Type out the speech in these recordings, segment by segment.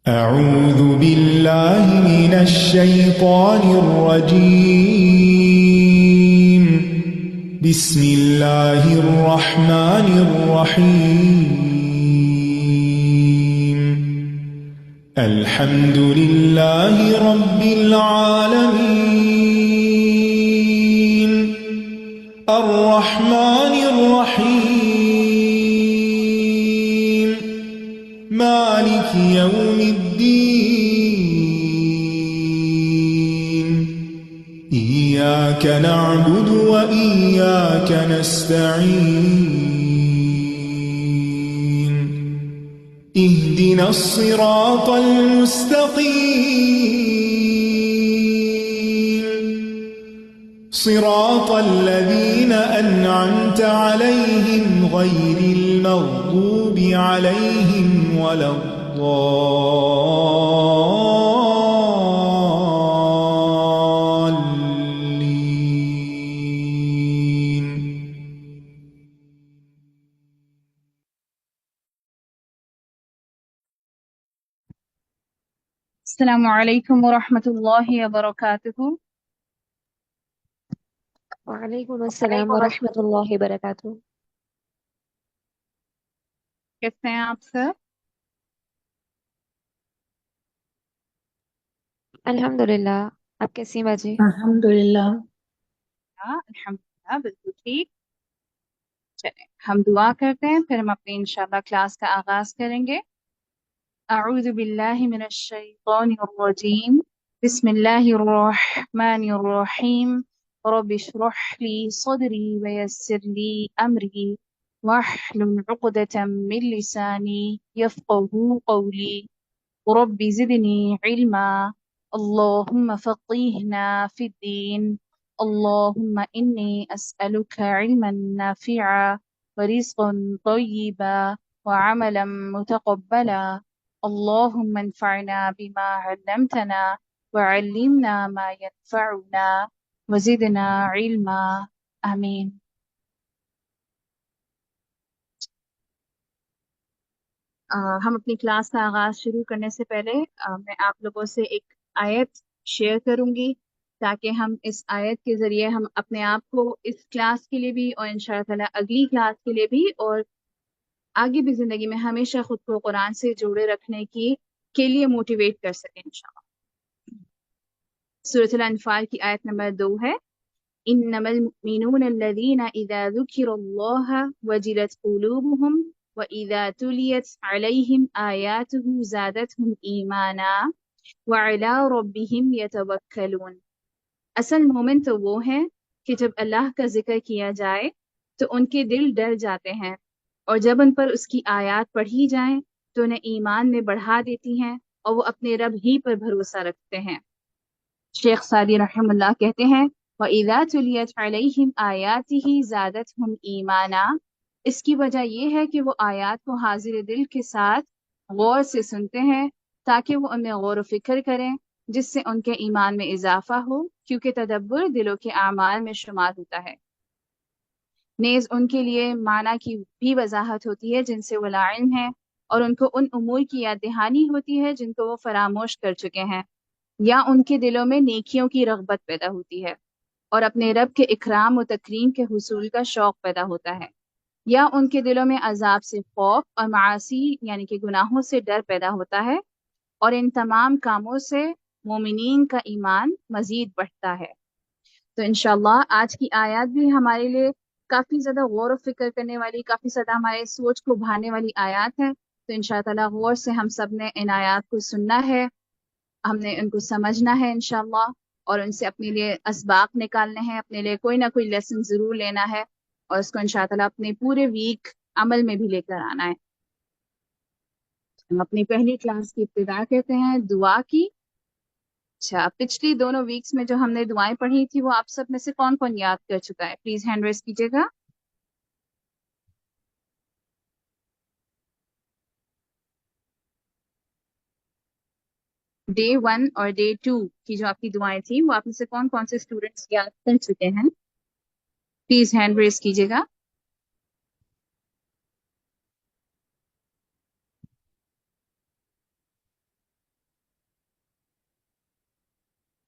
أعوذ بالله من الشيطان الرجيم. بسم الله الرحمن الرحيم. الحمد لله رب العالمين. الرحمن الرحيم. مالك يوم الدين. إياك نعبد وإياك نستعين. اهدنا الصراط المستقيم. صراط الذين أنعمت عليهم غير المغضوب عليهم ولا الضالين. السلام علیکم ورحمۃ اللہ وبرکاتہ. وعلیکم السلام ورحمۃ اللہ وبرکاتہ. کیسے ہیں آپ سر؟ الحمدللہ. آپ کیسی ہیں باجی؟ الحمدللہ. الحمدللہ بالکل ٹھیک. چلیں ہم دعا کرتے ہیں پھر ہم اپنی انشاءاللہ کلاس کا آغاز کریں گے. اعوذ باللہ من الشیطان الرجیم. بسم اللہ الرحمن الرحیم. رب اشرح لی صدری ویسر لی امری واحلل عقدۃ من لسانی یفقهوا قولی. رب زدنی علما. اللهم فقهنا في الدين. اللهم إني أسألك علما نافعا ورزقا طيبا وعملا متقبلا. اللهم انفعنا بما علمتنا وعلمنا ما ينفعنا وزدنا علما. آمین. ہم اپنی کلاس کا آغاز شروع کرنے سے پہلے میں آپ لوگوں سے ایک آیت شیئر کروں گی تاکہ ہم اس آیت کے ذریعے ہم اپنے آپ کو اس کلاس کے لیے بھی اور انشاءاللہ تعالیٰ اگلی کلاس کے لیے بھی اور آگے بھی زندگی میں ہمیشہ خود کو قرآن سے جوڑے رکھنے کے لیے موٹیویٹ کر سکیں انشاءاللہ. سورۃ الانفال کی آیت نمبر 2 ہے. انما المؤمنون الذين اذا ذكر الله وجلت قلوبهم وَإِذَا تُلِيَتْ عَلَيْهِمْ آيَاتُهُ زَادَتْهُمْ إِيمَانًا وَعَلَىٰ رَبِّهِمْ يَتَوَكَّلُونَ. اصل مومن تو وہ ہیں کہ جب اللہ کا ذکر کیا جائے تو ان کے دل ڈر جاتے ہیں اور جب ان پر اس کی آیات پڑھی جائیں تو انہیں ایمان میں بڑھا دیتی ہیں اور وہ اپنے رب ہی پر بھروسہ رکھتے ہیں. شیخ سعدی رحمہ اللہ کہتے ہیں وَإِذَا تُلِيَتْ عَلَيْهِمْ آيَاتِهِ زَادَتْهُمْ إِيمَانًا. اس کی وجہ یہ ہے کہ وہ آیات کو حاضر دل کے ساتھ غور سے سنتے ہیں تاکہ وہ ان میں غور و فکر کریں جس سے ان کے ایمان میں اضافہ ہو کیونکہ تدبر دلوں کے اعمال میں شمار ہوتا ہے. نیز ان کے لیے معنی کی بھی وضاحت ہوتی ہے جن سے وہ لاعلم ہیں اور ان کو ان امور کی یاد دہانی ہوتی ہے جن کو وہ فراموش کر چکے ہیں یا ان کے دلوں میں نیکیوں کی رغبت پیدا ہوتی ہے اور اپنے رب کے اکرام و تکریم کے حصول کا شوق پیدا ہوتا ہے یا ان کے دلوں میں عذاب سے خوف اور معاصی یعنی کہ گناہوں سے ڈر پیدا ہوتا ہے اور ان تمام کاموں سے مومنین کا ایمان مزید بڑھتا ہے. تو انشاءاللہ آج کی آیات بھی ہمارے لیے کافی زیادہ غور و فکر کرنے والی کافی زیادہ ہمارے سوچ کو بھانے والی آیات ہیں. تو انشاءاللہ غور سے ہم سب نے ان آیات کو سننا ہے, ہم نے ان کو سمجھنا ہے انشاءاللہ اور ان سے اپنے لیے اسباق نکالنے ہیں, اپنے لیے کوئی نہ کوئی لیسن ضرور لینا ہے اور اس کو انشاءاللہ اپنے پورے ویک عمل میں بھی لے کر آنا ہے. ہم اپنی پہلی کلاس کی ابتدا کرتے ہیں دعا کی. اچھا, پچھلی دونوں ویکس میں جو ہم نے دعائیں پڑھی تھی وہ آپ سب میں سے کون کون یاد کر چکا ہے؟ پلیز ہینڈ ریز کیجیے گا. ڈے 1 اور ڈے 2 کی جو آپ کی دعائیں تھیں وہ آپ میں سے کون کون سے اسٹوڈنٹس یاد کر چکے ہیں؟ پلیز ہینڈ ریز کیجیے گا.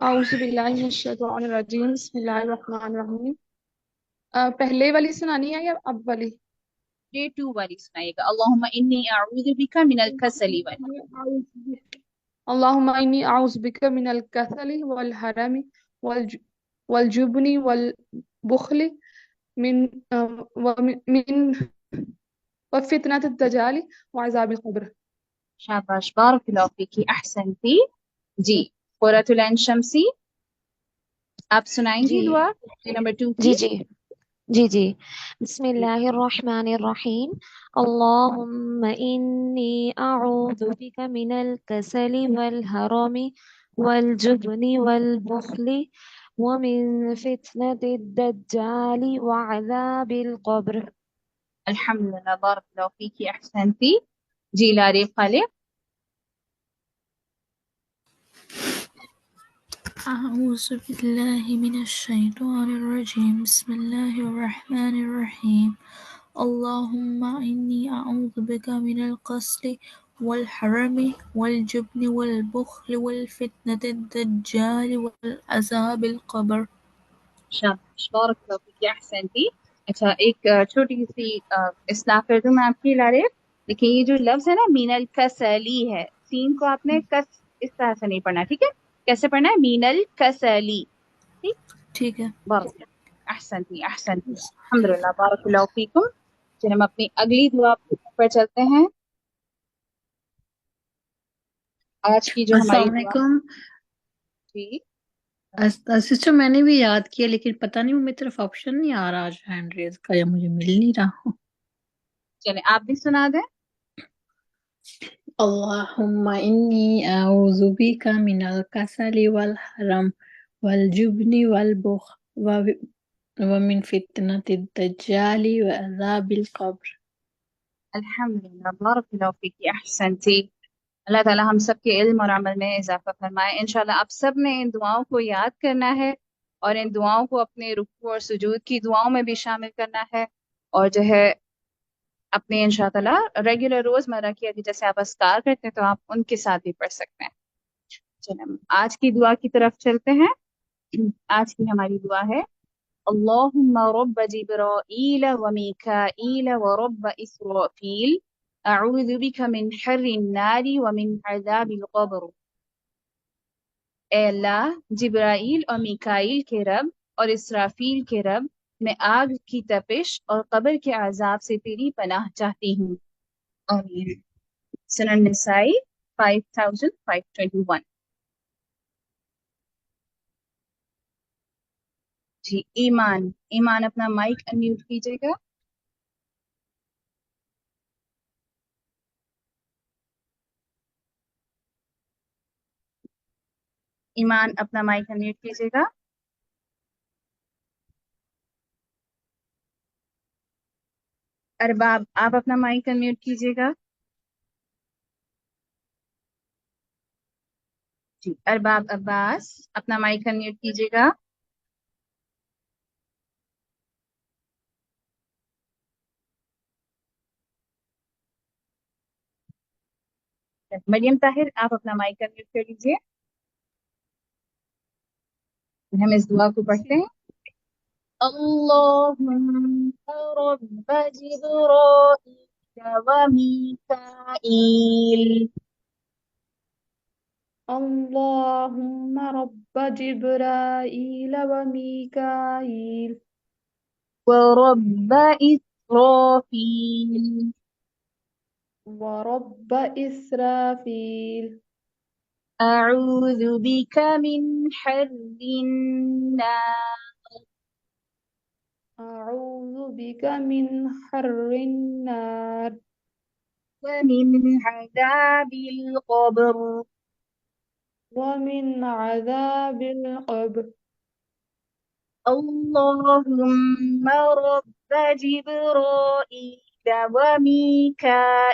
اعوذ باللہ من الشیطان الرجیم بسم اللہ الرحمن الرحیم۔ پہلے والی سنانی ہے یا اب والی؟ یہ 2 والی سنائیے گا، اللہم انی اعوذ بک من الکسل والی۔ اللہم انی اعوذ بک من الکسل والحرم والجبن والبخل من من وفتنة الدجال وعذاب القبر۔ شاباش، بارکاللہو فیکی، احسنتی۔ جی قرۃ العین شمسی، آپ سنائیں گی جی دعا نمبر 2 جی کی؟ جی بسم اللہ الرحمن الرحیم اللہم انی اعوذ بک من الکسل والحرم والجبن والبخل ومن فتنة الدجال وعذاب القبر۔ الحمدللہ، بارکاللہو فیکی، احسنتی۔ جی لارے خالق، أعوذ بالله من الشيطان الرجيم بسم الله الرحمن الرحيم اللهم إني أعوذ بك من الكسل والحرم والجبن والبخل والفتنة الدجال والعذاب القبر۔ شاباش، بارکاللہو فیکی، احسنتی۔ اچھا ایک چھوٹی سی اصلاح کر دوں میں آپ کی لارے۔ دیکھیں یہ جو لفظ ہے نا مین الکسلی ہے، سین کو آپ نے کس اس طرح سے نہیں پڑھنا، ٹھیک ہے؟ کیسے پڑھنا ہے؟ مین الکسلی، ٹھیک؟ ٹھیک ہے۔ بارک احسنتی احسنتی، الحمدللہ، بارک اللہ فیکم۔ چلیے ہم اپنی اگلی دعا پر چلتے ہیں۔ آج کی جو ہماری السلام دعا، علیکم جی سسٹر، میں نے بھی یاد کیا لیکن پتہ نہیں وہ میری طرف آپشن نہیں آ رہا آج ہینڈ ریز کا، یا مجھے مل نہیں رہا۔ چلیں آپ بھی سنا دیں۔ اللہم انی اعوذ بک من الکسل والحرم والجبن ومن فتنة الدجال وعذاب القبر۔ الحمدللہ، بارک اللہ فیکی، احسنتی۔ اللہ تعالیٰ ہم سب کے علم اور عمل میں اضافہ فرمائے۔ انشاءاللہ آپ سب نے ان دعاؤں کو یاد کرنا ہے اور ان دعاؤں کو اپنے رکوع اور سجود کی دعاؤں میں بھی شامل کرنا ہے، اور جو ہے اپنے انشاءاللہ ریگولر روزمرہ کی جیسے آپ اذکار کرتے ہیں تو آپ ان کے ساتھ بھی پڑھ سکتے ہیں۔ چلیں ہم آج کی دعا کی طرف چلتے ہیں۔ آج کی ہماری دعا ہے اللہم رب جبرائیل ومیکائیل ورب اسرافیل اعوذ بک من حر النار ومن عذاب القبر۔ اے اللہ، جبرائیل اور میکائیل کے رب اور اسرافیل کے رب، میں آگ کی تپش اور قبر کے عذاب سے تیری پناہ چاہتی ہوں۔ آمین۔ سنن نسائی 5521۔ جی ایمان، ایمان اپنا مائک انمیوٹ کیجیے گا۔ ایمان اپنا مائک انمیوٹ کیجیے گا۔ ارباب آپ اپنا مائک انمیوٹ کیجیے گا۔ جی ارباب عباس اپنا مائک انمیوٹ کیجیے گا۔ مریم طاہر آپ اپنا مائک انمیوٹ کر لیجیے۔ ہم اس دعا کو پڑھتے ہیں۔ اللہم رب جبرائیل ومیکائیل اللہم رب جبرائیل ومیکائیل ورب اسرافیل ورب اسرافیل اعوذ بک من حر النار اعوذ بک من حر النار ومن عذاب القبر۔ ومن عذاب القبر۔ اللهم رب جبرائيل وميكائيل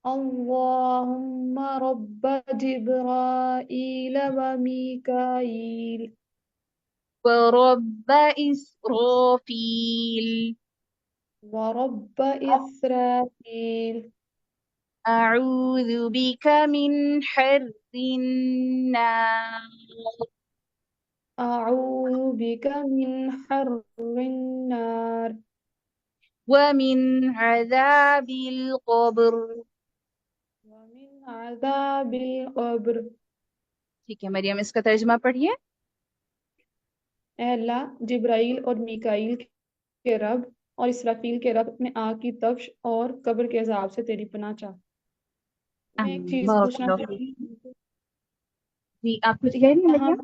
اللہم رب جبرائیل ومیکائیل ورب إسرافيل ورب إسرائيل أعوذ بك من حر النار أعوذ بك من حر النار ومن عذاب القبر. ومن عذاب القبر. ٹھیک ہے مریم، اس کا ترجمہ پڑھیے. اے اللہ، جبرائیل اور میکائیل کے رب اور اسرافیل کے رب، میں آگ کی تپش اور قبر کے عذاب سے تیری پناہ چاہتا ہوں. میں ایک چیز بارک پوچھنا اللہ فیک. چاہتی ہوں. جی آپ کچھ کہہ رہی ہیں مریم؟ ہم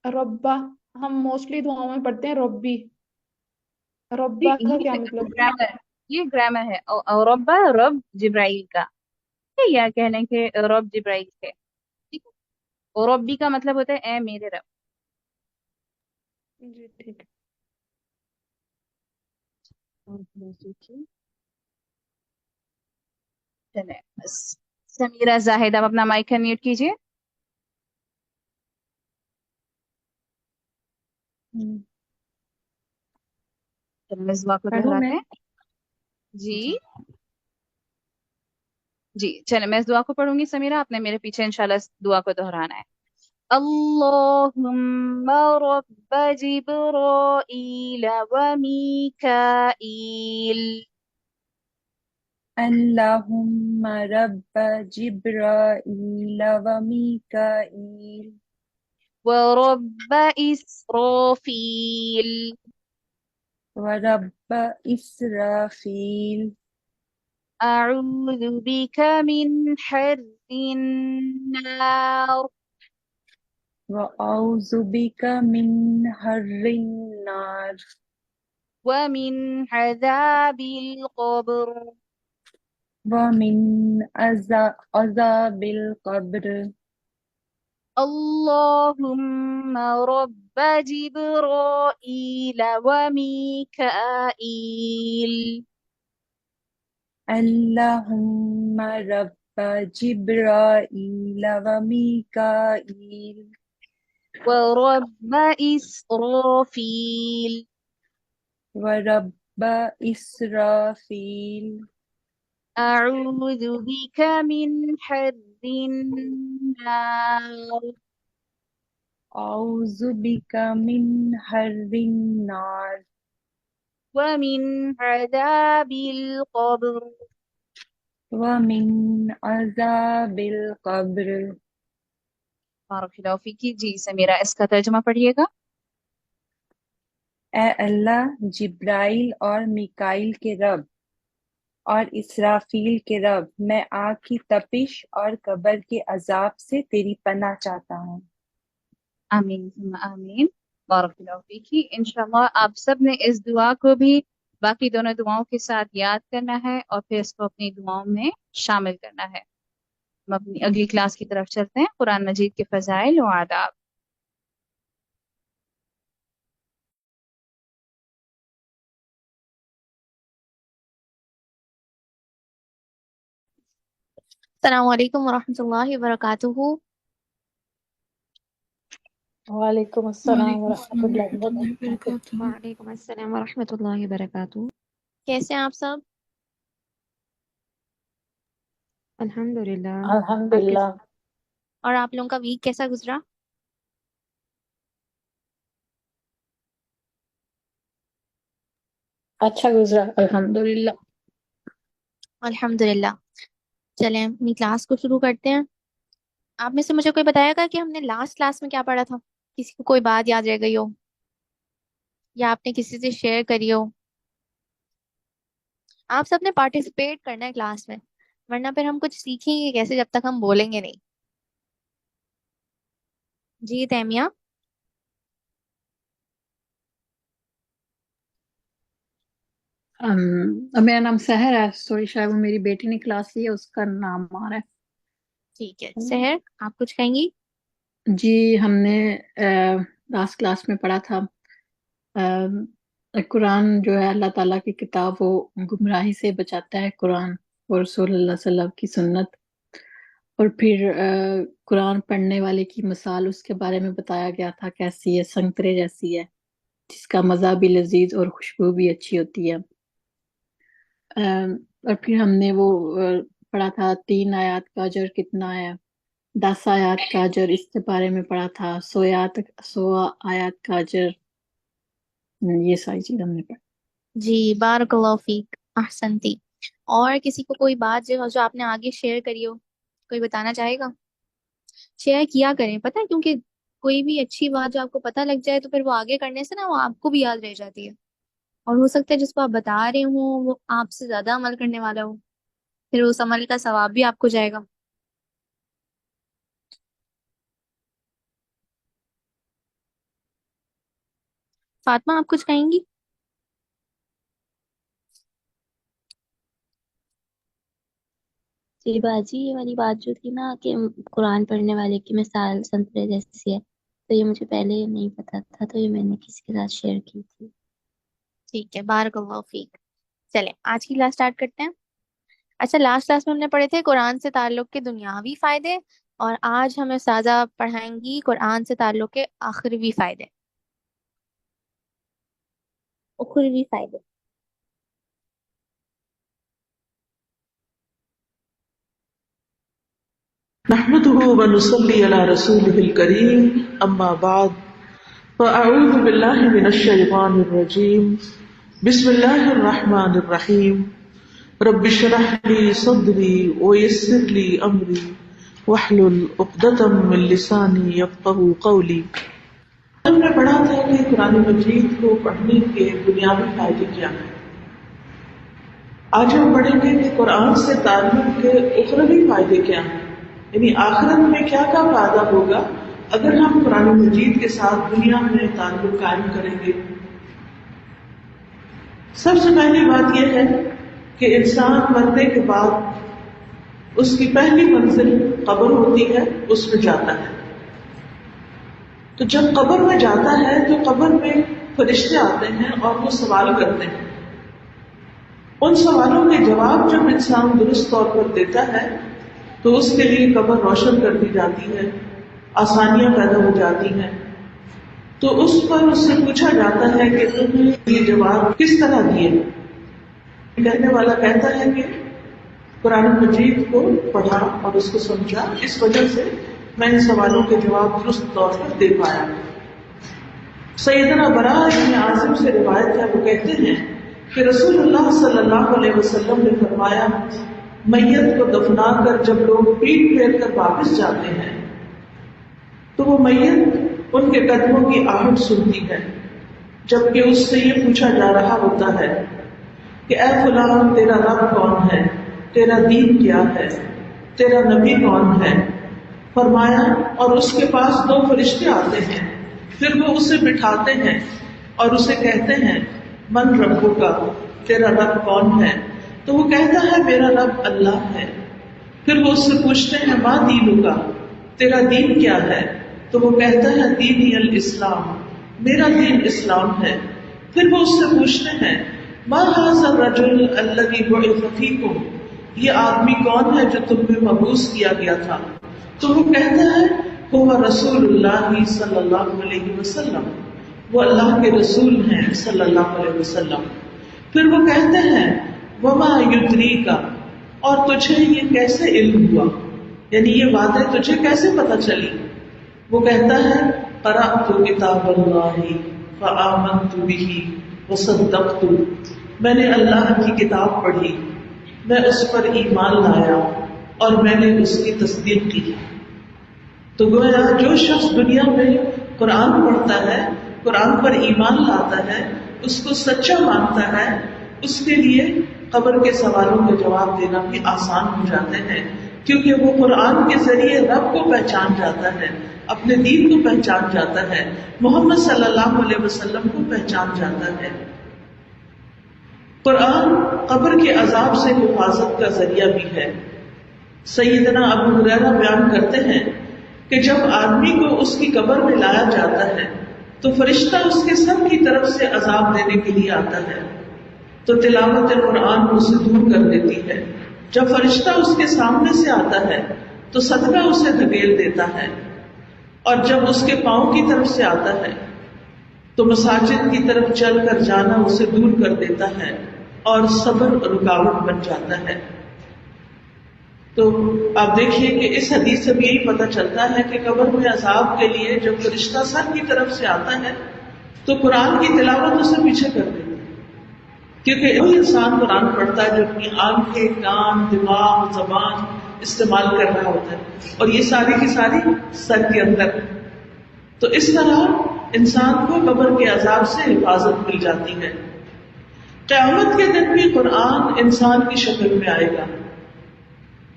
ربا، ہم موسٹلی دعاؤں میں پڑھتے ہیں ربی. جی ربا کا کیا مطلب ہے؟ گرامر، یہ گرامر ہے. اور ربا رب جبرائیل کا، یا کہہ لیں کہ رب جبرائیل کے. ٹھیک ہے، اور ربی کا مطلب ہوتا ہے اے میرے رب. جی ٹھیک ہے. چلیں بس. سمیرہ زاہد آپ اپنا مائک میوٹ کیجیے. چلیں اس دعا کو پڑھوں میں؟ دہراتے ہیں. جی جی چلیں میں اس دعا کو پڑھوں گی سمیرہ، آپ نے میرے پیچھے انشاءاللہ اس دعا کو دہرانا ہے. اللهم رب جبرائيل وميكائيل اللهم رب جبرائيل وميكائيل ورب إسرافيل ورب إسرافيل أعوذ بك من حر النار وأعوذ بك من حر النار ومن عذاب القبر. ومن عذاب القبر. اللهم رب جبرائيل وميكائيل اللهم رب جبرائيل وميكائيل ورب إسرافيل ورب إسرافيل أعوذ بك من حر النار أعوذ بك من حر النار ومن عذاب القبر. ومن عذاب القبر. بارک اللہ فیکی. جی سمیرہ اس کا ترجمہ پڑھیے گا. اے اللہ، جبرائیل اور میکائیل کے رب اور اسرافیل کے رب، میں آگ کی تپش اور قبر کے عذاب سے تیری پناہ چاہتا ہوں. آمین ثم آمین. بارک اللہ فیکی. انشاءاللہ آپ سب نے اس دعا کو بھی باقی دونوں دعاؤں کے ساتھ یاد کرنا ہے اور پھر اس کو اپنی دعاؤں میں شامل کرنا ہے. ہم اپنی اگلی کلاس کی طرف چلتے ہیں، قرآن مجید کے فضائل و آداب. السلام علیکم ورحمۃ اللہ وبرکاتہ. وعلیکم السلام ورحمۃ اللہ وبرکاتہ. وعلیکم السلام ورحمۃ اللہ وبرکاتہ. کیسے ہیں آپ سب؟ الحمدللہ. الحمدللہ. اور آپ لوگوں کا ویک کیسا گزرا؟ اچھا گزرا الحمدللہ. الحمدللہ. چلیں اپنی کلاس کو شروع کرتے ہیں. آپ میں سے مجھے کوئی بتائے گا کہ ہم نے لاسٹ کلاس میں کیا پڑھا تھا؟ کسی کو کوئی بات یاد رہ گئی ہو یا آپ نے کسی سے شیئر کری ہو؟ آپ سب نے پارٹیسپیٹ کرنا ہے کلاس میں، ورنہ پھر ہم کچھ سیکھیں گے کیسے جب تک ہم بولیں گے نہیں. جی تیمیہ. میرا نام سحر ہے. سوری شاید وہ میری بیٹی نے کلاس لی ہے، اس کا نام آ رہا ہے. ٹھیک ہے سحر، آپ کچھ کہیں گی؟ جی ہم نے لاسٹ کلاس میں پڑھا تھا قرآن جو ہے اللہ تعالیٰ کی کتاب، وہ گمراہی سے بچاتا ہے. قرآن اور رسول اللہ صلی اللہ علیہ وسلم کی سنت. اور پھر قرآن پڑھنے والے کی مثال اس کے بارے میں بتایا گیا تھا، کیسی ہے، سنترے جیسی ہے، جس کا مزہ بھی لذیذ اور خوشبو بھی اچھی ہوتی ہے۔ اور پھر ہم نے وہ پڑھا تھا 3 آیات کا اجر کتنا ہے، 10 آیات کا اجر اس کے بارے میں پڑھا تھا، 100 آیات کا اجر، یہ ساری چیز ہم نے پڑھی۔ جی بارک اللہ فیک، احسنتی۔ اور کسی کو کوئی بات جو آپ نے آگے شیئر کری ہو، کوئی بتانا چاہے گا؟ شیئر کیا کریں، پتہ ہے کیونکہ کوئی بھی اچھی بات جو آپ کو پتہ لگ جائے تو پھر وہ آگے کرنے سے نا وہ آپ کو بھی یاد رہ جاتی ہے، اور ہو سکتا ہے جس کو آپ بتا رہے ہوں وہ آپ سے زیادہ عمل کرنے والا ہو، پھر اس عمل کا ثواب بھی آپ کو جائے گا۔ فاطمہ آپ کچھ کہیں گی؟ جی باجی، یہ والی بات جو تھی نا کہ قرآن پڑھنے والے کی مثال سنترے جیسی ہے، تو یہ مجھے پہلے نہیں پتا تھا، تو یہ میں نے کسی کے ساتھ شیئر کی تھی۔ ٹھیک ہے، بارک اللہ فیک۔ چلیں آج کی کلاس سٹارٹ کرتے ہیں۔ اچھا، لاسٹ کلاس میں ہم نے پڑھے تھے قرآن سے تعلق کے دنیاوی فائدے، اور آج ہمیں استاذہ پڑھائیں گی قرآن سے تعلق کے آخروی فائدے، اخروی فائدے۔ نحمده ونصلي على رسوله الكريم، أما بعد، فأعوذ بالله من الشيطان الرجيم، بسم الله الرحمن الرحيم، رب اشرح لي صدري ويسر لي أمري واحلل عقدة من لساني يفقهوا قولي۔ ہم نے پڑھا تھا کہ قرآن مجید کو پڑھنے کے بنیادی فائدے کیا ہیں۔ آج ہم پڑھیں گے کہ قرآن سے تعلق کے اخروی فائدے کیا ہیں، یعنی آخرت میں کیا فائدہ ہوگا اگر ہم قرآن مجید کے ساتھ دنیا میں تعلق قائم کریں گے۔ سب سے پہلی بات یہ ہے کہ انسان مرنے کے بعد اس کی پہلی منزل قبر ہوتی ہے، اس میں جاتا ہے۔ تو جب قبر میں جاتا ہے تو قبر میں فرشتے آتے ہیں اور وہ سوال کرتے ہیں۔ ان سوالوں کے جواب جب انسان درست طور پر دیتا ہے تو اس کے لیے قبر روشن کر دی جاتی ہے، آسانیاں پیدا ہو جاتی ہیں۔ تو اس پر اس سے پوچھا جاتا ہے کہ تم نے یہ جواب کس طرح دیے۔ کہنے والا کہتا ہے کہ قرآن مجید کو پڑھا اور اس کو سمجھا، اس وجہ سے میں ان سوالوں کے جواب درست طور پر دے پایا۔ سیدنا براء بن عازب سے روایت ہے، وہ کہتے ہیں کہ رسول اللہ صلی اللہ علیہ وسلم نے فرمایا، میت کو دفنا کر جب لوگ پیٹ پھیر کر واپس جاتے ہیں تو وہ میت ان کے قدموں کی آہٹ سنتی ہے، جبکہ اس سے یہ پوچھا جا رہا ہوتا ہے کہ اے فلاں، تیرا رب کون ہے، تیرا دین کیا ہے، تیرا نبی کون ہے؟ فرمایا، اور اس کے پاس 2 فرشتے آتے ہیں، پھر وہ اسے بٹھاتے ہیں اور اسے کہتے ہیں، من ربک کا، تیرا رب کون ہے؟ تو وہ کہتا ہے، میرا رب اللہ ہے۔ پھر وہ اس سے پوچھتے ہیں، ما دینک کا، تیرا دین کیا ہے؟ تو وہ کہتا ہے، دینی الاسلام، میرا دین اسلام ہے۔ پھر وہ اس سے پوچھتے ہیں، ما ھذا الرجل الذی بعث فیکم، یہ آدمی کون ہے جو تم میں مبعوث کیا گیا تھا؟ تو وہ کہتا ہے، هو رسول اللہ صلی اللہ علیہ وسلم، وہ اللہ کے رسول ہیں صلی اللہ علیہ وسلم۔ پھر وہ کہتے ہیں، وما یدریک، اور تجھے یہ کیسے علم ہوا، یعنی یہ باتیں تجھے کیسے پتہ چلی؟ وہ کہتا ہے، قرأت کتاب اللہ فآمنت بہ وصدقت، میں نے اللہ کی کتاب پڑھی، میں اس پر ایمان لایا اور میں نے اس کی تصدیق کی۔ تو گویا جو شخص دنیا میں قرآن پڑھتا ہے، قرآن پر ایمان لاتا ہے، اس کو سچا مانتا ہے، اس کے لیے قبر کے سوالوں کے جواب دینا بھی آسان ہو جاتے ہیں، کیونکہ وہ قرآن کے ذریعے رب کو پہچان جاتا ہے، اپنے دین کو پہچان جاتا ہے، محمد صلی اللہ علیہ وسلم کو پہچان جاتا ہے۔ قرآن قبر کے عذاب سے حفاظت کا ذریعہ بھی ہے۔ سیدنا ابو ہریرہ بیان کرتے ہیں کہ جب آدمی کو اس کی قبر میں لایا جاتا ہے تو فرشتہ اس کے سر کی طرف سے عذاب دینے کے لیے آتا ہے، تو تلاوت قرآن اسے دور کر دیتی ہے۔ جب فرشتہ اس کے سامنے سے آتا ہے تو صدقہ اسے دھکیل دیتا ہے، اور جب اس کے پاؤں کی طرف سے آتا ہے تو مساجد کی طرف چل کر جانا اسے دور کر دیتا ہے اور صبر رکاوٹ بن جاتا ہے۔ تو آپ دیکھیے کہ اس حدیث سے بھی یہی پتہ چلتا ہے کہ قبر میں عذاب کے لیے جب فرشتہ سر کی طرف سے آتا ہے تو قرآن کی تلاوت اسے پیچھے کر دیتا ہے، کیونکہ وہی انسان قرآن پڑھتا ہے جو اپنی آنکھیں، کان، دماغ، زبان استعمال کر رہا ہوتا ہے، اور یہ ساری کی ساری سر کے اندر۔ تو اس طرح انسان کو قبر کے عذاب سے حفاظت مل جاتی ہے۔ قیامت کے دن بھی قرآن انسان کی شکل میں آئے گا۔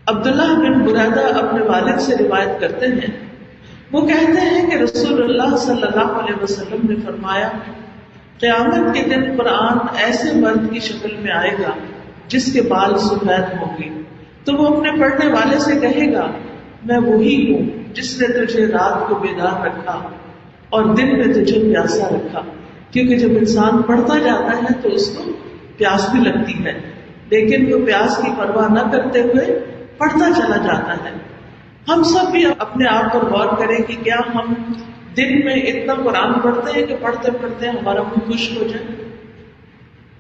عبداللہ بن بریدہ اپنے والد سے روایت کرتے ہیں، وہ کہتے ہیں کہ رسول اللہ صلی اللہ علیہ وسلم نے فرمایا، قیامت کے دن قرآن ایسے مرد کی شکل میں آئے گا جس کے بال سفید ہوں گے، تو وہ اپنے پڑھنے والے سے کہے گا، میں وہی ہوں جس نے تجھے رات کو بیدار رکھا اور دن میں تجھے پیاسا رکھا۔ کیونکہ جب انسان پڑھتا جاتا ہے تو اس کو پیاس بھی لگتی ہے، لیکن وہ پیاس کی پرواہ نہ کرتے ہوئے پڑھتا چلا جاتا ہے۔ ہم سب بھی اپنے آپ پر غور کریں کہ کیا ہم دن میں اتنا قرآن پڑھتے ہیں کہ پڑھتے پڑھتے ہمارا منہ خشک ہو جائے؟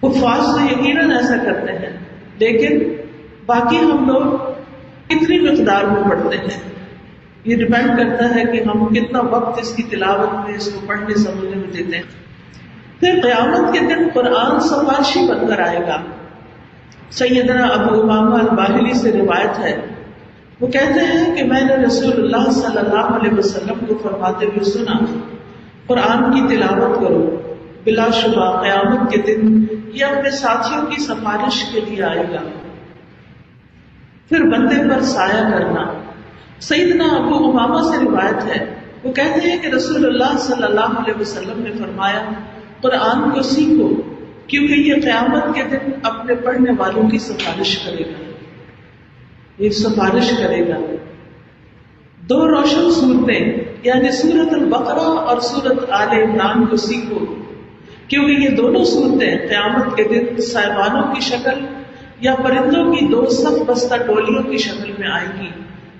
حفاظ تو یقیناً ایسا کرتے ہیں، لیکن باقی ہم لوگ کتنی مقدار میں پڑھتے ہیں؟ یہ ڈیپینڈ کرتا ہے کہ ہم کتنا وقت اس کی تلاوت میں، اس کو پڑھنے سمجھنے میں دیتے ہیں۔ پھر قیامت کے دن قرآن سفارشی بن کر آئے گا۔ سیدنا ابو امامہ الباہلی سے روایت ہے، وہ کہتے ہیں کہ میں نے رسول اللہ صلی اللہ علیہ وسلم کو فرماتے ہوئے سنا، قرآن کی تلاوت کرو، بلا شبہ قیامت کے دن یہ اپنے ساتھیوں کی سفارش کے لیے آئے گا۔ پھر بندے پر سایہ کرنا۔ سیدنا ابو امامہ سے روایت ہے، وہ کہتے ہیں کہ رسول اللہ صلی اللہ علیہ وسلم نے فرمایا، قرآن کو سیکھو کیونکہ یہ قیامت کے دن اپنے پڑھنے والوں کی سفارش کرے گا، یہ سفارش کرے گا۔ دو روشن صورتیں یعنی سورۃ البقرہ اور سورۃ آل عمران کو سیکھو، کیونکہ یہ دونوں صورتیں قیامت کے دن سائبانوں کی شکل یا پرندوں کی دو صف بستہ ٹولیوں کی شکل میں آئیں گی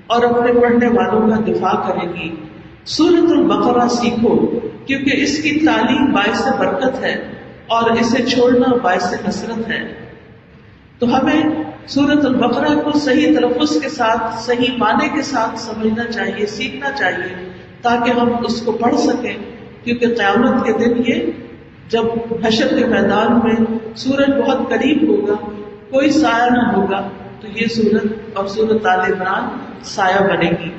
اور اپنے پڑھنے والوں کا دفاع کریں گی۔ سورۃ البقرہ سیکھو کیونکہ اس کی تعلیم باعث برکت ہے اور اسے چھوڑنا باعث حسرت ہے۔ تو ہمیں سورۃ البقرہ کو صحیح تلفظ کے ساتھ، صحیح معنی کے ساتھ سمجھنا چاہیے، سیکھنا چاہیے، تاکہ ہم اس کو پڑھ سکیں، کیونکہ قیامت کے دن یہ جب حشر کے میدان میں سورج بہت قریب ہوگا، کوئی سایہ نہ ہوگا، تو یہ سورت اور سورۃ آل عمران سایہ بنے گی۔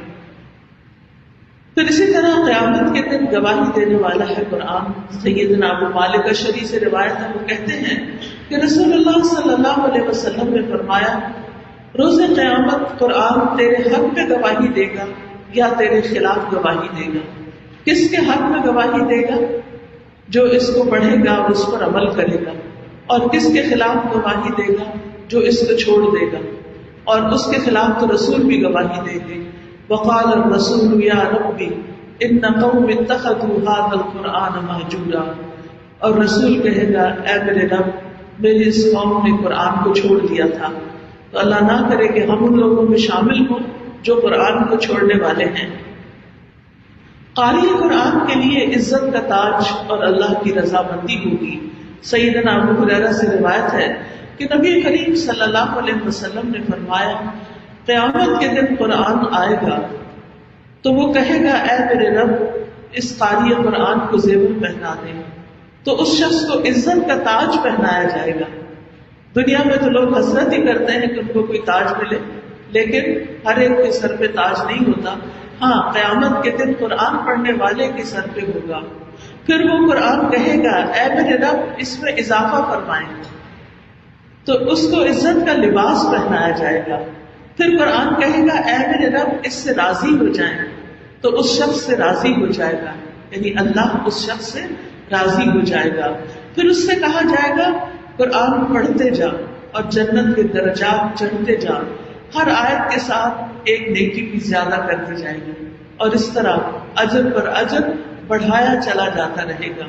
پھر اسی طرح قیامت کے دن گواہی دینے والا ہے قرآن۔ سیدنا ابو مالک اشعری سے روایت ہے، وہ کہتے ہیں کہ رسول اللہ صلی اللہ علیہ وسلم نے فرمایا، روز قیامت قرآن تیرے حق میں گواہی دے گا یا تیرے خلاف گواہی دے گا۔ کس کے حق میں گواہی دے گا؟ جو اس کو پڑھے گا اور اس پر عمل کرے گا، اور کس کے خلاف گواہی دے گا؟ جو اس کو چھوڑ دے گا، اور اس کے خلاف تو رسول بھی گواہی دے گے۔ وقال الرسول یا ربی ان قوم اتخذوا هذا القرآن مہجورا، اور رسول کہے گا، اے میرے رب، میری اس قوم نے قرآن کو چھوڑ دیا تھا۔ تو اللہ نہ کرے کہ ہم ان لوگوں میں شامل ہوں جو قرآن کو چھوڑنے والے ہیں۔ قاری قرآن کے لیے عزت کا تاج اور اللہ کی رضامندی ہوگی۔ سیدنا ابو ہریرہ سے روایت ہے کہ نبی کریم صلی اللہ علیہ وسلم نے فرمایا، قیامت کے دن قرآن آئے گا تو وہ کہے گا، اے میرے رب، اس قاری قرآن کو زیور پہنا دے۔ تو اس شخص کو عزت کا تاج پہنایا جائے گا۔ دنیا میں تو لوگ حسرت ہی کرتے ہیں کہ ان کو کوئی تاج ملے، لیکن ہر ایک کے سر پہ تاج نہیں ہوتا۔ ہاں، قیامت کے دن قرآن پڑھنے والے کے سر پہ ہوگا۔ پھر وہ قرآن کہے گا، اے میرے رب، اس میں اضافہ فرمائیں، تو اس کو عزت کا لباس پہنایا جائے گا۔ پھر قرآن کہے گا، اے میرے رب، اس سے راضی ہو جائیں، تو اس شخص سے راضی ہو جائے گا، یعنی اللہ اس شخص سے راضی ہو جائے گا۔ پھر اس سے کہا جائے گا، قرآن پڑھتے جا اور جنت کے درجات چڑھتے جا، ہر آیت کے ساتھ ایک نیکی بھی زیادہ کرتی جائے گی، اور اس طرح اجر پر اجر بڑھایا چلا جاتا رہے گا۔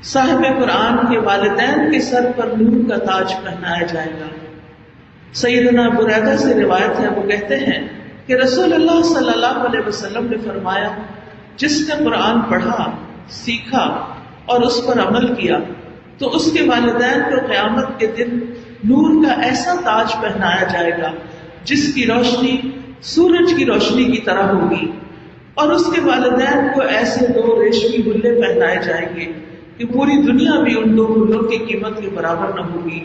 صاحب قرآن کے والدین کے سر پر نور کا تاج پہنایا جائے گا۔ سیدنا بریدہ سے روایت ہے، وہ کہتے ہیں کہ رسول اللہ صلی اللہ علیہ وسلم نے فرمایا جس نے قرآن پڑھا، سیکھا اور اس پر عمل کیا تو اس کے والدین کو قیامت کے دن نور کا ایسا تاج پہنایا جائے گا جس کی روشنی سورج کی روشنی کی طرح ہوگی، اور اس کے والدین کو ایسے 2 ریشمی گلے پہنائے جائیں گے کہ پوری دنیا بھی ان 2 گلوں کی قیمت کے برابر نہ ہوگی۔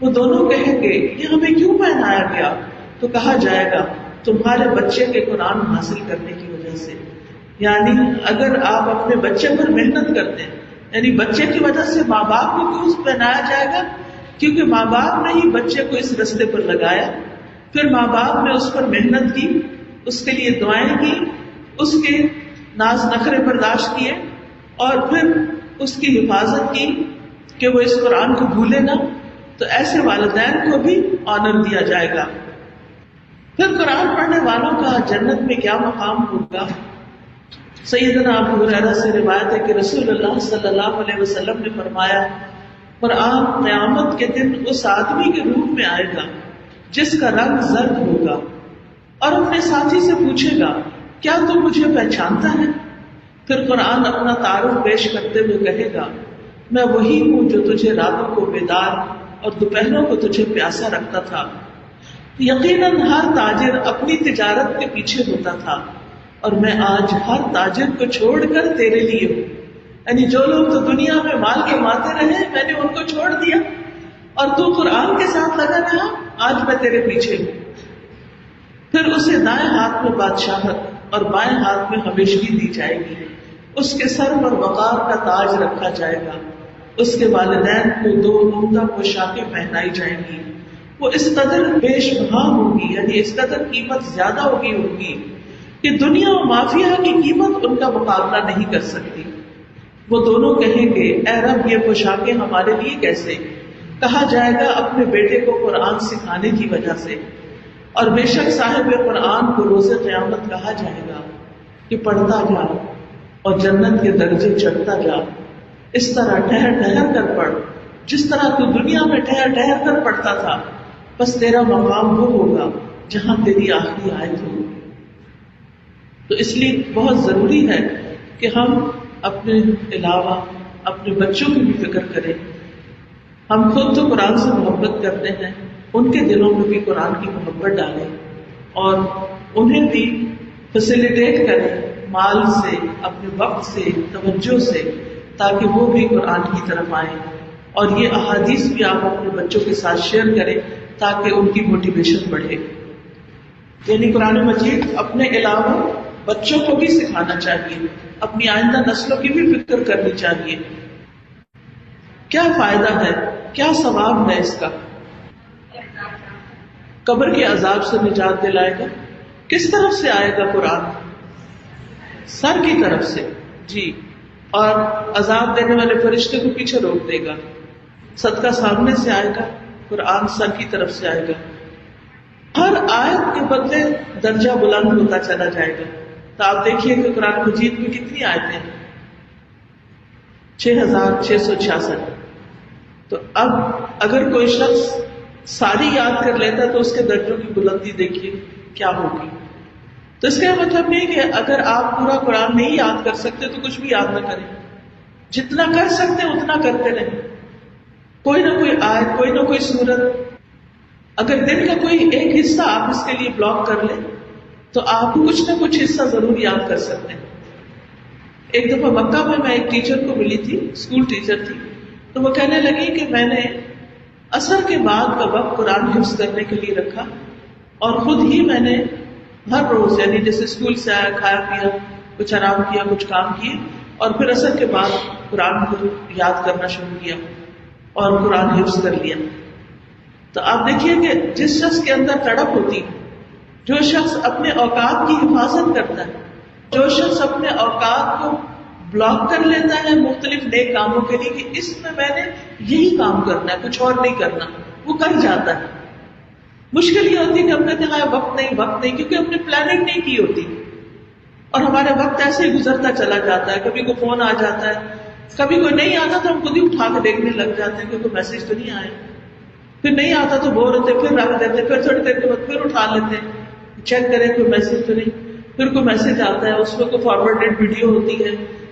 وہ دونوں کہیں گے یہ ہمیں کیوں پہنایا گیا؟ تو کہا جائے گا تمہارے بچے کے قرآن حاصل کرنے کی وجہ سے۔ یعنی اگر آپ اپنے بچے پر محنت کرتے ہیں، یعنی بچے کی وجہ سے ماں باپ کو کیوں پہنایا جائے گا؟ کیونکہ ماں باپ نے ہی بچے کو اس رستے پر لگایا، پھر ماں باپ نے اس پر محنت کی، اس کے لیے دعائیں کی، اس کے ناز نخرے برداشت کیے، اور پھر اس کی حفاظت کی کہ وہ اس قرآن کو بھولے نہ، تو ایسے والدین کو بھی آنر دیا جائے گا۔ پھر قرآن پڑھنے والوں کا جنت میں کیا مقام ہوگا؟ سیدنا ابو ہریرہ سے روایت ہے کہ رسول اللہ صلی اللہ علیہ وسلم نے فرمایا قرآن قیامت کے دن اس آدمی کے روپ میں آئے گا جس کا رنگ زرد ہوگا، اور اپنے ساتھی سے پوچھے گا کیا تو مجھے پہچانتا ہے؟ پھر قرآن اپنا تعارف پیش کرتے ہوئے کہے گا میں وہی ہوں جو تجھے راتوں کو بیدار اور دوپہروں کو تجھے پیاسا رکھتا تھا۔ یقیناً ہر تاجر اپنی تجارت کے پیچھے ہوتا تھا، اور میں آج ہر تاجر کو چھوڑ کر تیرے لیے ہوں۔ یعنی جو لوگ تو دنیا میں مال کماتے رہے میں نے ان کو چھوڑ دیا، اور تو قرآن کے ساتھ لگا رہا، آج میں تیرے پیچھے ہوں۔ پھر اسے دائیں ہاتھ میں بادشاہت اور بائیں ہاتھ میں ہمیشگی دی جائے گی، اس کے سر پر وقار کا تاج رکھا جائے گا، اس کے والدین کو 2 عمدہ پوشاکیں پہنائی جائیں گی، وہ اس قدر بیش بہا ہوگی، یعنی اس قدر قیمت زیادہ ہوگی کہ دنیا و مافیہ کی قیمت ان کا مقابلہ نہیں کر سکتی۔ وہ دونوں کہیں گے اے رب یہ پوشاکیں ہمارے لیے کیسے؟ کہا جائے گا اپنے بیٹے کو قرآن سکھانے کی وجہ سے، اور بے شک صاحب قرآن کو روز قیامت کہا جائے گا کہ پڑھتا جا اور جنت کے درجے چڑھتا جا، اس طرح ٹھہر ٹھہر کر پڑھ جس طرح تو دنیا میں ٹھہر ٹھہر کر پڑھتا تھا، بس تیرا مقام وہ ہوگا جہاں تیری آخری آیت ہو۔ تو اس لیے بہت ضروری ہے کہ ہم اپنے علاوہ اپنے بچوں کی بھی فکر کریں۔ ہم خود تو قرآن سے محبت کرتے ہیں، ان کے دلوں میں بھی قرآن کی محبت ڈالیں اور انہیں بھی فیسیلیٹیٹ کریں مال سے، اپنے وقت سے، توجہ سے، تاکہ وہ بھی قرآن کی طرف آئیں، اور یہ احادیث بھی آپ اپنے بچوں کے ساتھ شیئر کریں تاکہ ان کی موٹیویشن بڑھے۔ یعنی قرآن مجید اپنے علاوہ بچوں کو بھی سکھانا چاہیے، اپنی آئندہ نسلوں کی بھی فکر کرنی چاہیے۔ کیا فائدہ ہے، کیا ثواب ہے اس کا؟ قبر کے عذاب سے نجات دلائے گا۔ کس طرف سے آئے گا قرآن؟ سر کی طرف سے، جی، اور عذاب دینے والے فرشتے کو پیچھے روک دے گا۔ صدقہ سامنے سے آئے گا، قرآن سر کی طرف سے آئے گا۔ ہر آیت کے بدلے درجہ بلند ہوتا چلا جائے گا۔ تو آپ دیکھیے کہ قرآن مجید میں کتنی آیتیں ہیں، 6666۔ تو اب اگر کوئی شخص ساری یاد کر لیتا تو اس کے درجوں کی بلندی دیکھیے کیا ہوگی۔ تو اس کا مطلب نہیں کہ اگر آپ پورا قرآن نہیں یاد کر سکتے تو کچھ بھی یاد نہ کریں، جتنا کر سکتے ہیں اتنا کرتے رہیں۔ کوئی نہ کوئی آیت، کوئی نہ کوئی سورت، اگر دن کا کوئی ایک حصہ آپ اس کے لیے بلاک کر لیں تو آپ کچھ نہ کچھ حصہ ضرور یاد کر سکتے ہیں۔ ایک دفعہ مکہ میں ایک ٹیچر کو ملی تھی، اسکول ٹیچر تھی، تو وہ کہنے لگی کہ میں نے عصر کے بعد کا وقت قرآن حفظ کرنے کے لیے رکھا، اور خود ہی میں نے ہر روز، یعنی جیسے اسکول سے آیا، کھایا پیا، کچھ آرام کیا، کچھ کام کیے، اور پھر عصر کے بعد قرآن کو یاد کرنا شروع کیا اور قرآن حفظ کر لیا۔ تو آپ دیکھیے کہ جس شخص کے اندر تڑپ ہوتی ہے، جو شخص اپنے اوقات کی حفاظت کرتا ہے، جو شخص اپنے اوقات کو بلاک کر لیتا ہے مختلف نیک کاموں کے لیے کہ اس میں نے یہی کام کرنا ہے، کچھ اور نہیں کرنا، وہ کر جاتا ہے۔ مشکل یہ ہوتی ہے کہ ہم کہتے ہیں وقت نہیں، کیونکہ ہم نے پلاننگ نہیں کی ہوتی، اور ہمارا وقت ایسے ہی گزرتا چلا جاتا ہے۔ کبھی کوئی فون آ جاتا ہے، کبھی کوئی نہیں آتا تو ہم خود ہی اٹھا کے دیکھنے لگ جاتے ہیں کہ کوئی میسج تو نہیں آیا، پھر نہیں آتا تو بور ہوتے، پھر رکھ دیتے، پھر تھوڑی دیر کے بعد پھر اٹھا لیتے ہیں، چیک کریں کوئی میسج تو نہیں. پھر کوئی میسج آتا ہے, اس میں کوئی فارورڈیڈ ویڈیو ہوتی ہے,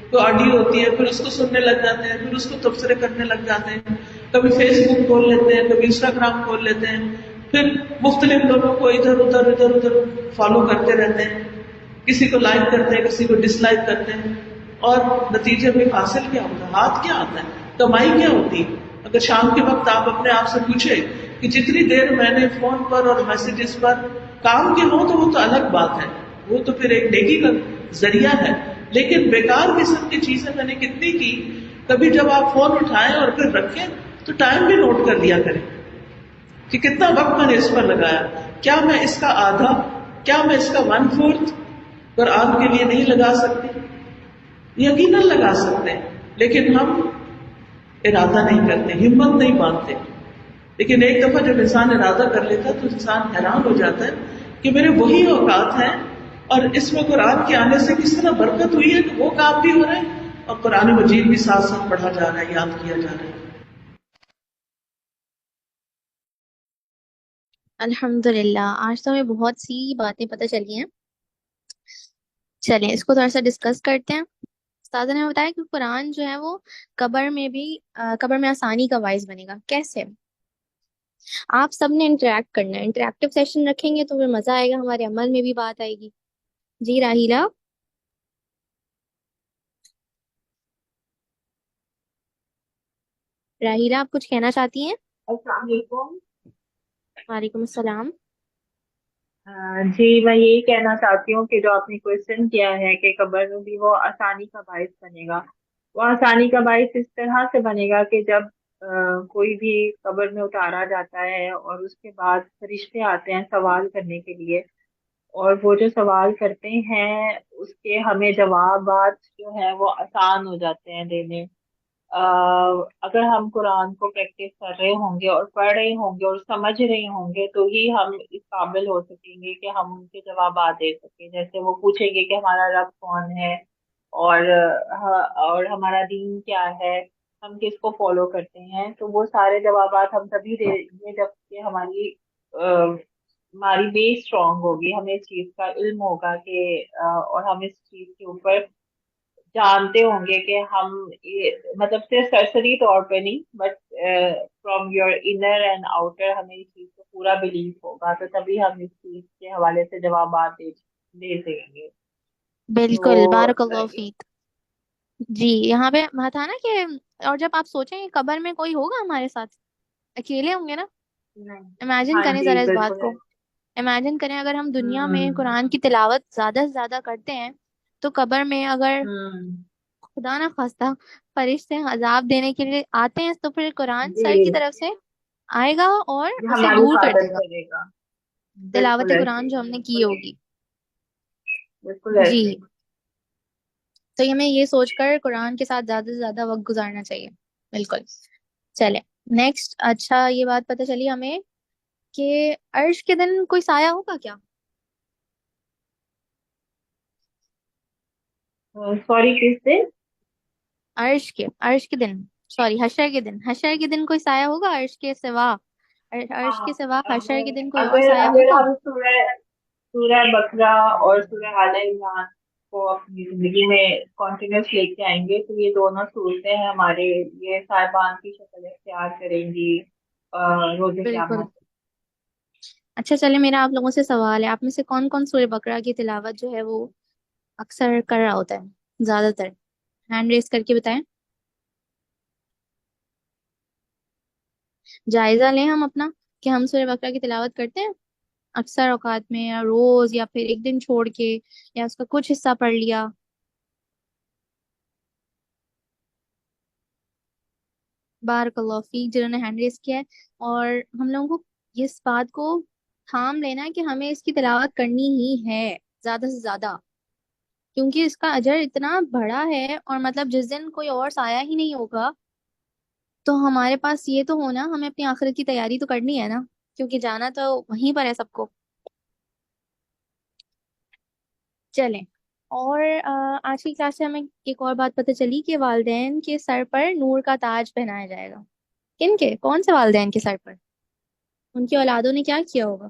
کوئی آڈیو ہوتی ہے, پھر اس کو سننے لگ جاتے ہیں, پھر اس کو تبصرے کرنے لگ جاتے ہیں. کبھی فیس بک کھول لیتے ہیں, کبھی انسٹاگرام کھول لیتے ہیں, پھر مختلف لوگوں کو ادھر ادھر فالو کرتے رہتے ہیں, کسی کو لائک کرتے ہیں, کسی کو ڈس لائک کرتے ہیں, اور نتیجے میں حاصل کیا ہوتا ہے, ہاتھ کیا آتا ہے, کمائی کیا ہوتی ہے. اگر شام کے وقت آپ اپنے آپ سے پوچھیں کہ جتنی دیر میں نے فون پر اور میسیجز پر کام کے ہوں تو وہ تو الگ بات ہے, وہ تو پھر ایک نیکی کا ذریعہ ہے, لیکن بیکار قسم کی چیزیں میں نے کتنی کی. کبھی جب آپ فون اٹھائیں اور پھر رکھیں تو ٹائم بھی نوٹ کر لیا کریں کہ کتنا وقت میں نے اس پر لگایا. کیا میں اس کا آدھا, کیا میں اس کا 1/4 قرآن کے لیے نہیں لگا سکتے؟ یقیناً لگا سکتے ہیں, لیکن ہم ارادہ نہیں کرتے, ہمت نہیں باندھتے. لیکن ایک دفعہ جب انسان ارادہ کر لیتا تو انسان حیران ہو جاتا ہے کہ میرے وہی اوقات ہیں اور اس میں قرآن کے آنے سے کس طرح برکت ہوئی ہے کہ وہ کام بھی ہو رہے ہیں اور قرآن مجید بھی ساتھ ساتھ پڑھا جا رہا ہے, یاد کیا جا رہا ہے. الحمد للہ, آج تو ہمیں بہت سی باتیں پتہ چلی ہیں. چلیں اس کو تھوڑا سا ڈسکس کرتے ہیں. استاد نے بتایا کہ قرآن جو ہے وہ قبر میں بھی قبر میں آسانی کا باعث بنے گا. کیسے؟ آپ سب نے انٹریکٹ کرنا ہے, انٹریکٹیو سیشن رکھیں گے تو پھر مزہ آئے گا, ہمارے عمل میں بھی بات آئے گی. جی راہیلہ. راہیلہ آپ کچھ کہنا چاہتی ہیں؟ السلام علیکم. وعلیکم السلام. جی میں یہی کہنا چاہتی ہوں کہ جو آپ نے کوشچن کیا ہے کہ قبر میں بھی وہ آسانی کا باعث بنے گا, وہ آسانی کا باعث اس طرح سے بنے گا کہ جب کوئی بھی قبر میں اتارا جاتا ہے اور اس کے بعد فرشتے آتے ہیں سوال کرنے کے لیے, اور وہ جو سوال کرتے ہیں اس کے ہمیں جوابات جو ہے وہ آسان ہو جاتے ہیں دینے. اگر ہم قرآن کو پریکٹس کر رہے ہوں گے اور پڑھ رہے ہوں گے اور سمجھ رہے ہوں گے تو ہی ہم اس قابل ہو سکیں گے کہ ہم ان کے جوابات دے سکیں. جیسے وہ پوچھیں گے کہ ہمارا رب کون ہے اور ہمارا دین کیا ہے, ہم کس کو فالو کرتے ہیں, تو وہ سارے جوابات ہم تبھی دیں گے جب کہ ہماری بیس اسٹرانگ ہوگی, ہمیں اس چیز کا علم ہوگا کہ اور ہم اس چیز کے اوپر جانتے ہوں گے کہ ہم مطلب صرف سرسری طور پہ نہیں but from your inner and outer ہمیں اس چیز کو پورا بلیف ہوگا, تو تبھی ہم اس چیز کے حوالے سے جوابات دے دیں گے. بالکل, تو بارک اللہ فیک. جی یہاں پہ تھا نا کہ اور جب آپ سوچیں کہ قبر میں کوئی ہوگا ہمارے ساتھ, اکیلے ہوں گے نا. نہیں, امیجن ہاں کریں جی ذرا اس بات بالکل کو, ہے. امیجن کریں اگر ہم دنیا میں ہوں قرآن کی تلاوت زیادہ سے زیادہ کرتے ہیں تو قبر میں اگر ہوں خدا نہ خواستہ فرشتے عذاب دینے کے لیے آتے ہیں تو پھر قرآن سر کی جی, طرف سے آئے گا اور یہ اسے ہماری دور کر دے حفاظت گا, کرے گا. تلاوت بالکل ایسے قرآن ہی, جو ہم نے کی بالکل ہوگی. بالکل جی ایسے ہی. تو ہمیں یہ سوچ کر قرآن کے ساتھ زیادہ سے زیادہ وقت گزارنا چاہیے. بالکل. چلے نیکسٹ. اچھا یہ بات پتہ چلی ہمیں کہ عرش کے دن کوئی سایہ ہوگا کیا؟ سوری کس سے؟ عرش کے دن, سوری حشر کے دن. حشر کے دن کوئی سایہ ہوگا عرش کے سوا؟ عرش ہاں, کے سوا حشر کے دن کوئی اور اگر سایہ اگر ہوگا؟ ہم سورہ بقرہ اور سورہ آل عمران کو اپنی زندگی میں کنٹینیوس لے کے آئیں گے تو یہ دونوں صورتیں ہمارے لیے صاحبان کی شکل اختیار کریں گی روز بالکل. قیامت. اچھا چلے میرا آپ لوگوں سے سوال ہے, آپ میں سے کون کون سورہ بقرہ کی تلاوت جو ہے وہ اکثر کر رہا ہوتا ہے زیادہ تر؟ ہینڈ ریز کر کے بتائیں. جائزہ لیں ہم اپنا کہ ہم سورہ بقرہ کی تلاوت کرتے ہیں اکثر اوقات میں, یا روز, یا پھر ایک دن چھوڑ کے, یا اس کا کچھ حصہ پڑھ لیا. بارک اللہ فیک جنہوں نے ہینڈ ریز کیا ہے. اور ہم لوگوں کو اس بات کو تھام لینا ہے کہ ہمیں اس کی تلاوت کرنی ہی ہے زیادہ سے زیادہ, کیونکہ اس کا اجر اتنا بڑا ہے. اور مطلب جس دن کوئی اور سایہ ہی نہیں ہوگا تو ہمارے پاس یہ تو ہونا, ہمیں اپنی آخرت کی تیاری تو کرنی ہے نا, کیونکہ جانا تو وہیں پر ہے سب کو. چلیں. اور آج کی کلاس سے ہمیں ایک اور بات پتہ چلی کہ والدین کے سر پر نور کا تاج پہنایا جائے گا. کن کے, کون سے والدین کے سر پر؟ ان کی اولادوں نے کیا کیا ہوگا؟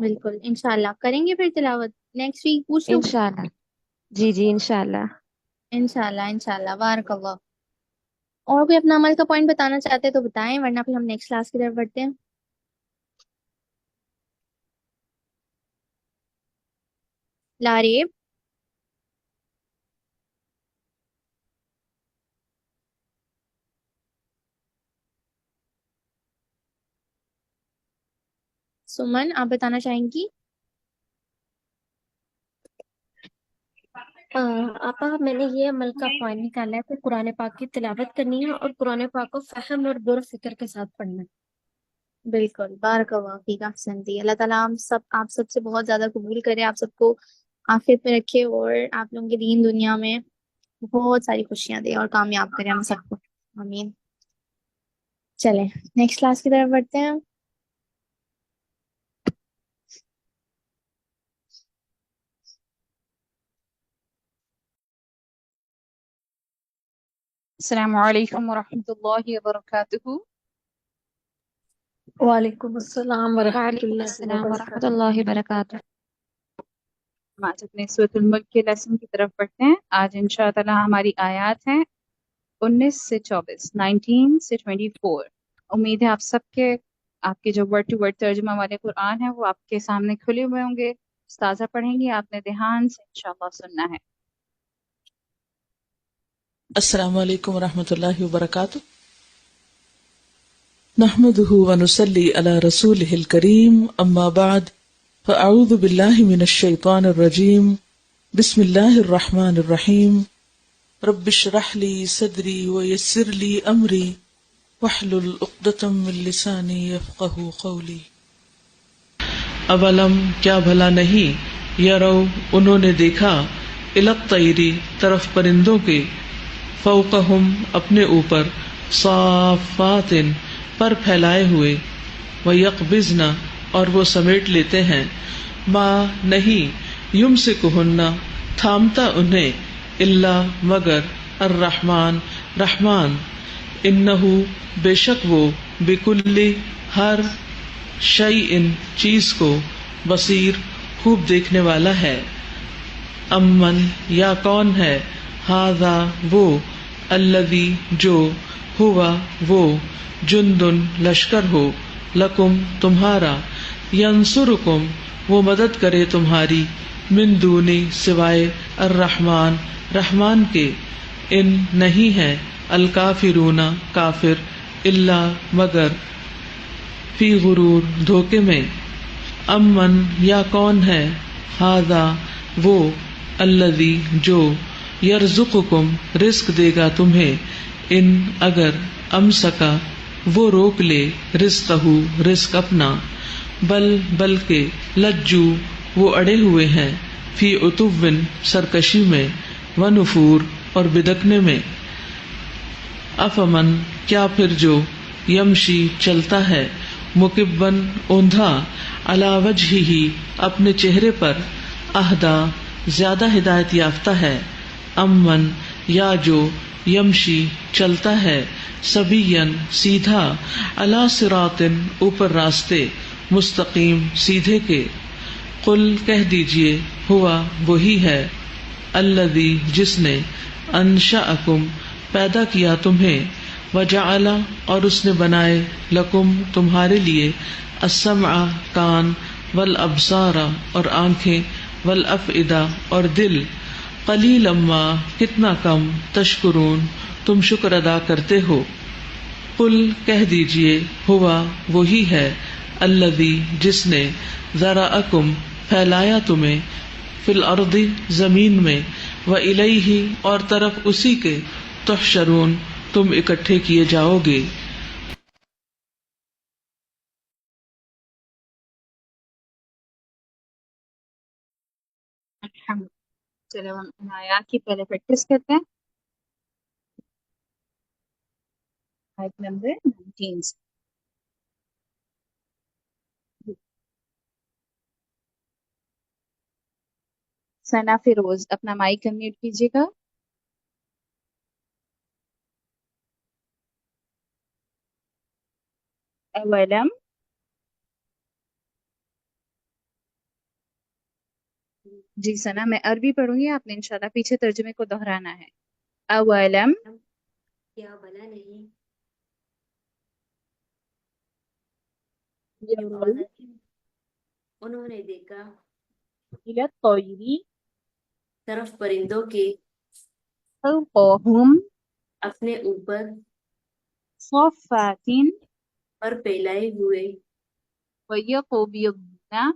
بالکل انشاءاللہ کریں گے پھر تلاوت نیکسٹ ویک پوچھ لوں انشاءاللہ. جی جی انشاءاللہ. انشاءاللہ انشاءاللہ بارک اللہ. اور کوئی اپنا عمل کا پوائنٹ بتانا چاہتے ہیں تو بتائیں ورنہ پھر ہم نیکسٹ کلاس کی طرف بڑھتے ہیں. لاریب سمن آپ بتانا چاہیں گی؟ آپا میں نے یہ عمل کا پوائنٹ نکالا ہے کہ قرآن پاک کی تلاوت کرنی ہے اور قرآن پاک کو فہم اور غور و فکر کے ساتھ پڑھنا ہے. بالکل بارک اللہ فیک احسنتی. اللہ تعالیٰ آپ سب سے بہت زیادہ قبول کرے, آپ سب کو عافیت میں رکھے اور آپ لوگوں کے دین دنیا میں بہت ساری خوشیاں دے اور کامیاب کرے ہم سب کو. آمین. چلیں نیکسٹ کلاس کی طرف بڑھتے ہیں. السلام علیکم ورحمۃ اللہ وبرکاتہ. وعلیکم السلام ورحمۃ وعلیکم اللہ السلام ورحمۃ وبرکاتہ. اللہ وبرکاتہ. ہم آج اپنے سورۃ الملک کے لیسن کی طرف بڑھتے ہیں. آج ان شاء اللہ ہماری آیات ہیں 19 سے 24, 19 سے 24. امید ہے آپ کے جو ورڈ ٹو ورڈ ترجمہ والے قرآن ہیں وہ آپ کے سامنے کھلے ہوئے ہوں گے. استاذہ پڑھیں گی, آپ نے دھیان سے انشاءاللہ سننا ہے. السلام علیکم ورحمۃ اللہ وبرکاتہ. نحمده ونصلي على رسوله الكريم. اما بعد فاعوذ باللہ من الشیطان الرجیم. بسم اللہ الرحمن الرحیم. رب اشرح لي صدری ويسر لي امری واحلل عقدۃ من لسانی یفقهوا قولی. اولم کیا بھلا نہیں یرو انہوں نے دیکھا الطیری طرف پرندوں کے فوقہم اپنے اوپر صافات پر پھیلائے ہوئے ویقبضن اور وہ سمیٹ لیتے ہیں ما نہیں یمسکہن تھامتا انہیں الا مگر الرحمن رحمان انہ بے شک وہ بکل ہر شیء چیز کو بصیر خوب دیکھنے والا ہے. امن یا کون ہے ہذا وہ الذی جو ہوا وہ جندن لشکر ہو لکم تمہارا ینصرکم وہ مدد کرے تمہاری من دونی سوائے الرحمن رحمان کے ان نہیں ہے الکافرون کافر الا مگر فی غرور دھوکے میں. امن یا کون ہے ہذا وہ الذی جو یرزقکم رزق دے گا تمہیں ان اگر امسکا وہ روک لے رزقہ رزق اپنا بلکہ لجو وہ اڑے ہوئے ہیں فی عتوٍ سرکشی میں ونفور اور بدکنے میں. افمن کیا پھر جو یمشی چلتا ہے مکبن اوندھا علی وجہہ اپنے چہرے پر اہدا زیادہ ہدایت یافتہ ہے امن یا جو یمشی چلتا ہے سبین سیدھا علی صراط اوپر راستے مستقیم سیدھے کے. قل کہہ دیجئے ہوا وہی ہے الذی جس نے انشأکم پیدا کیا تمہیں وجعل اور اس نے بنائے لکم تمہارے لیے السمع کان والابصار اور آنکھیں والافئدہ اور دل قلیلا ما کتنا کم تشکرون تم شکر ادا کرتے ہو. قل کہہ دیجئے ہوا وہی ہے الذی جس نے ذرأکم پھیلایا تمہیں فی الارض زمین میں والیہ اور طرف اسی کے تحشرون تم اکٹھے کیے جاؤ گے. الحمد. چلو ہم ان آیات کی پہلے پریکٹس کرتے ہیں. آیت نمبر 19 سے. ثنا فیروز اپنا مائک انمیوٹ کیجیے گا. اولم جی سنا، میں عربی پڑھوں گی، آپ نے انشاءاللہ پیچھے ترجمے کو دہرانا ہے. اولم کیا بھلا نہیں یروا انہوں نے دیکھا الی الطیر طرف پرندوں کے فوقہم اپنے اوپر صافات پر پھیلائے ہوئے ویقبضن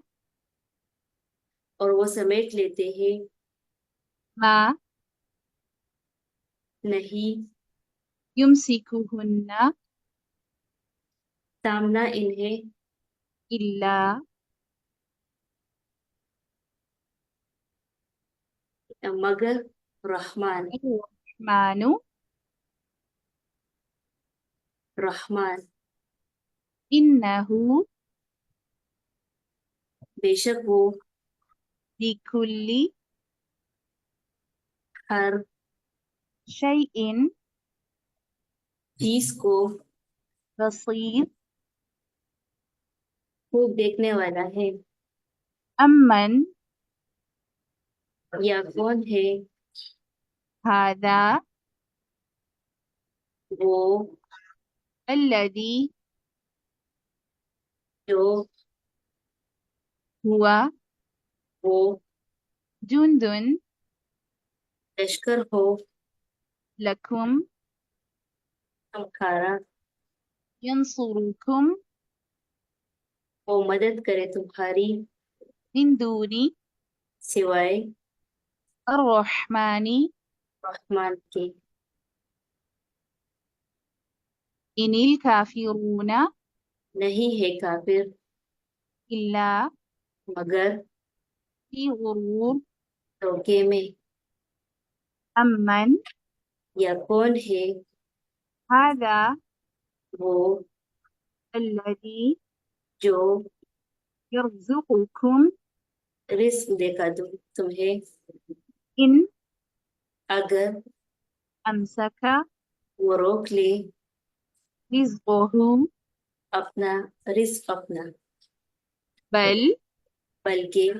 اور وہ سمیٹ لیتے ہیں ما نہیں یمسکہن تامنا انہیں الا مگر رحمان الرحمن رحمان انہ بے شک وہ بکل ہر شیء چیز کو بصیر خوب دیکھنے والا ہے. امن یا کون ہے ھذا وہ الذی جو ہوا وہ جند لشکر ہو لکم تمہارا ینصرکم وہ مدد کرے تمہاری من دون سوائے الرحمن رحمان کے. ان الکافرون نہیں ہے کافر الا مگر فی غرور دھوکے میں. امن یا کون ہے ھذا وہ الذی جو یرزقکم رزق دے گا تمہیں ان اگر امسک وہ روک لے رزقہ اپنا رزق اپنا بل بلکہ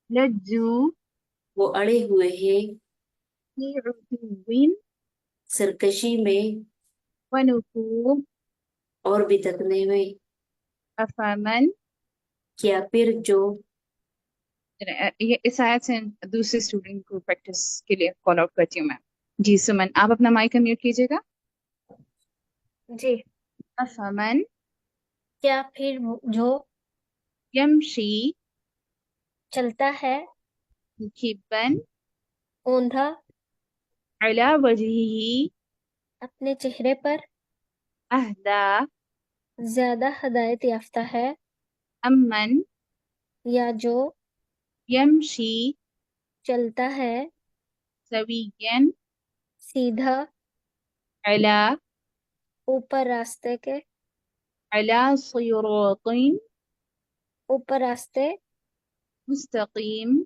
لجو وہ اڑے ہوئے ہیں فی عتو سرکشی میں ونفور اور بتکنے میں. افمن کیا پھر جو یہ اس آیت سے دوسرے اسٹوڈنٹ کو پریکٹس کے لیے فالو آؤٹ کرتی ہوں میں. جی سمن، آپ اپنا مائک میوٹ کیجیے گا. جی افمن کیا پھر جو یمشی چلتا ہے مکبن اوندھا علی وجہہ اپنے چہرے پر اہدا زیادہ ہدایت یافتہ ہے امن یا جو یمشی چلتا ہے سوین سیدھا علی اوپر راستے کے علی صراط اوپر راستے مستقیم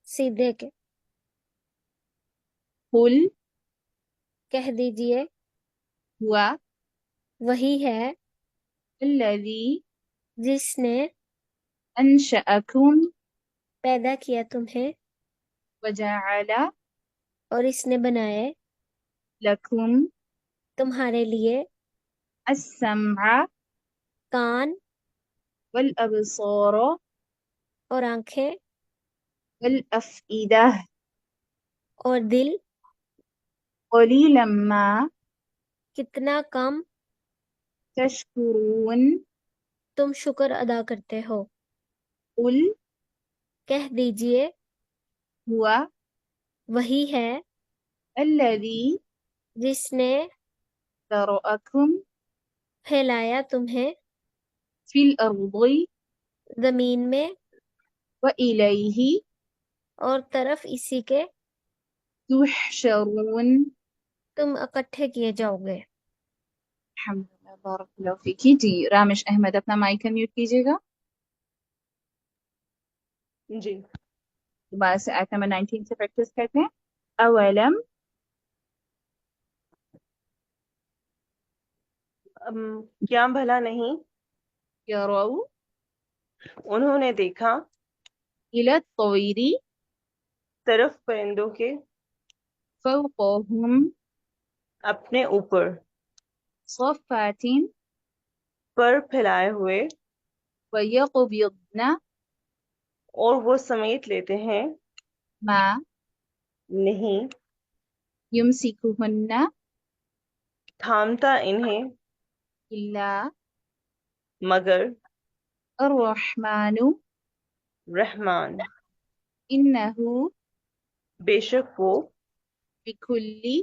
سیدھے کے. قل کہہ دیجئے ہوا وہی ہے الذی جس نے انشأکم پیدا کیا تمہیں وجعل اور اس نے بنائے لکم تمہارے لیے السمع کان والابصار اور آنکھیں والافئدہ اور دل. قلیلا ما کتنا کم تشکرون تم شکر ادا کرتے ہو. قل کہہ دیجئے ہوا وہی ہے الذی جس نے ذرأکم پھیلایا تمہیں فی الارض زمین میں وإلیہ اور طرف اسی کے تحشرون. تم اکٹھے کیے جاؤ گے. الحمدللہ، بارک اللہ فیکی. جی رامش احمد اپنا مائک میوٹ کیجیے گا. جی دوبارہ سے آیت نمبر 19 سے پریکٹس کرتے ہیں. اولم کیا بھلا نہیں یرو انہوں نے دیکھا إلى الطير طرف پرندوں کے فوقهم اپنے اوپر صفات پر پھیلائے ہوئے ويقبضن اور وہ سمیٹ لیتے ہیں ما نہیں يمسكهن تھامتا انہیں إلا مگر الرحمن رحمان إنه بے شک وہ بكل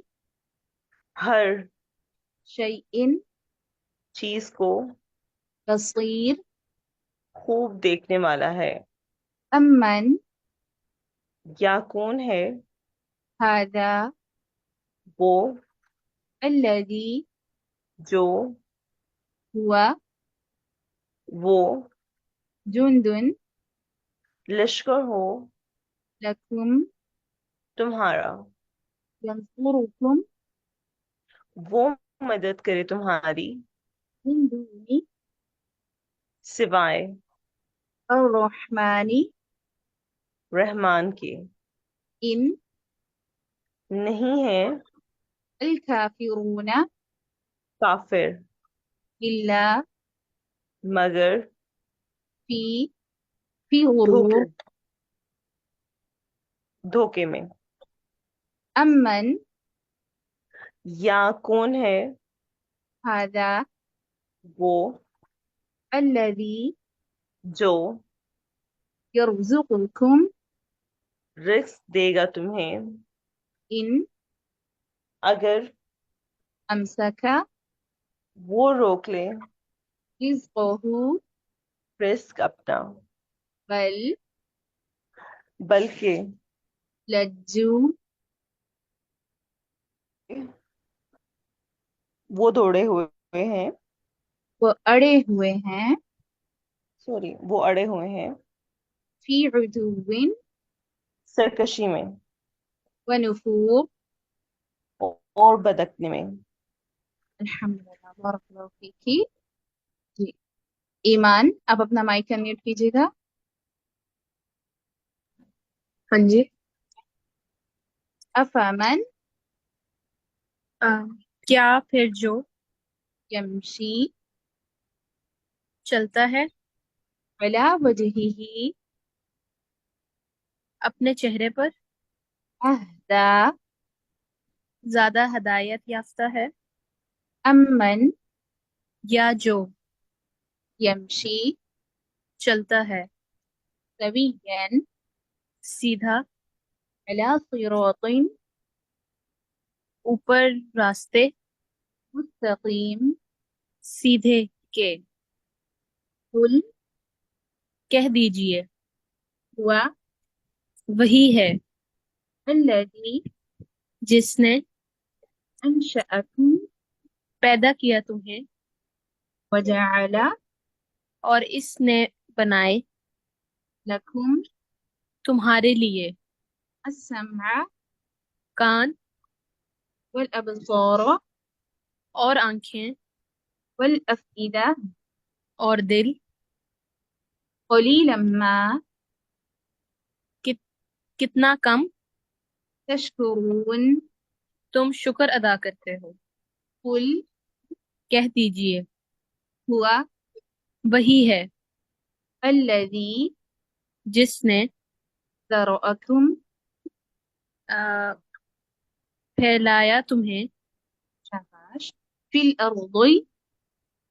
ہر شيء چیز کو بصير خوب دیکھنے والا ہے أمن یا کون ہے هذا وہ الذي جو هو وہ جند لشکر ہو لكم تمہارا ينصركم وہ مدد کرے تمہاری من دون سوائے الرحمن رحمان کے إن نہیں ہے الكافرون کافر إلا مگر في غرور دھوکے میں أمن یا کون ہے هذا وہ الذي جو يرزقكم رزق دے گا تمہیں إن اگر أمسك وہ روک لے رزقه رزق اپنا بل بلکہ لجوا وہ دوڑے ہوئے ہیں وہ اڑے ہوئے ہیں وہ اڑے ہوئے ہیں فی عتو سرکشی میں ونفور اور بدکنے میں الحمدللہ بارک اللہ فیکی جی ایمان آپ اپنا مائک انمیوٹ کیجیے گا ہاں جی افامن کیا پھر جو یمشی چلتا ہے علی وجہہ اپنے چہرے پر اہدا زیادہ ہدایت یافتہ ہے امن یا جو یمشی چلتا ہے سویین سیدھا علی صراط اوپر راستے مستقیم سیدھے کے قل کہہ دیجئے ہوا وہی ہے الذی جس نے انشأکم پیدا کیا تمہیں وجعل اور اس نے بنائے لکم تمہارے لیے السمع کان والابصار اور آنکھیں والافئدہ اور دل قلیلا ما کتنا کم تشکرون تم شکر ادا کرتے ہو قل کہہ دیجئے ہوا وہی ہے الذی جس نے ذرأکم پھیلایا تمہیں شاباش فی الارض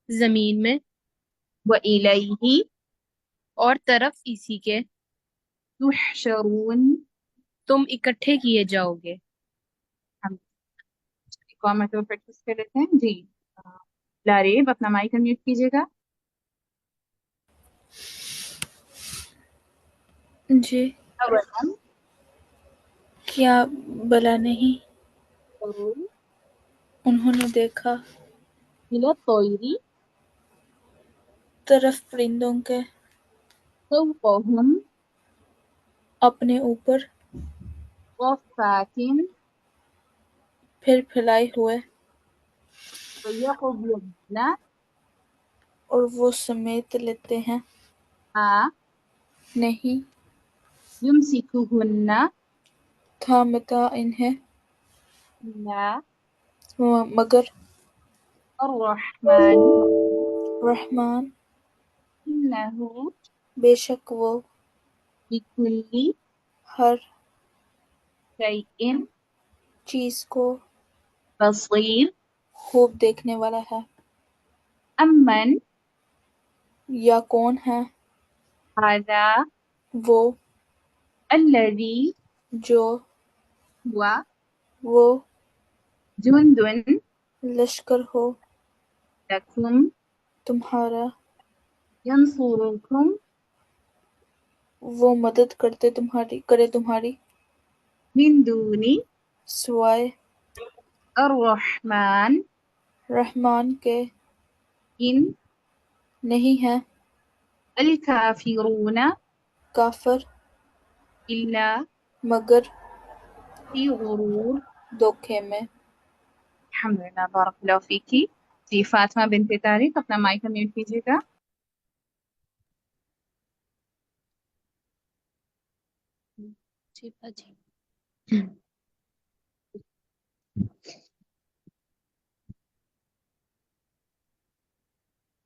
زمین میں وإلیہ اور طرف اسی کے تحشرون تم اکٹھے کیے جاؤ گے ہم کامنٹ اور پریکٹس کر لیتے ہیں جی لاریب اپنا مائک انمیوٹ کیجیے گا جی اولم کیا بلا نہیں ضرور انہوں نے دیکھا الى الطیر طرف پرندوں کے فوقهم اپنے اوپر صفات پھر پھیلائے ہوئے ويقبضن اور وہ سمیٹ لیتے ہیں ما نہیں يمسكهن تھامتا انہیں إلا مگر الرحمن رحمان إنه بے شک وہ بكل ہر شيء چیز کو بصير خوب دیکھنے والا ہے۔ أمن یا کون ہے هذا وہ الذي جو هو وہ جند لشکر ہو لكم تمہارا ينصركم وہ مدد کرے تمہاری من دون سوائے الرحمن رحمان کے إن نہیں ہے الكافرون کافر إلا مگر في غرور دھوکے میں۔ الحمد للہ بارک اللہ فیکی۔ جی فاطمہ بنت طارق اپنا مائک میوٹ کیجیے گا۔ جی باجی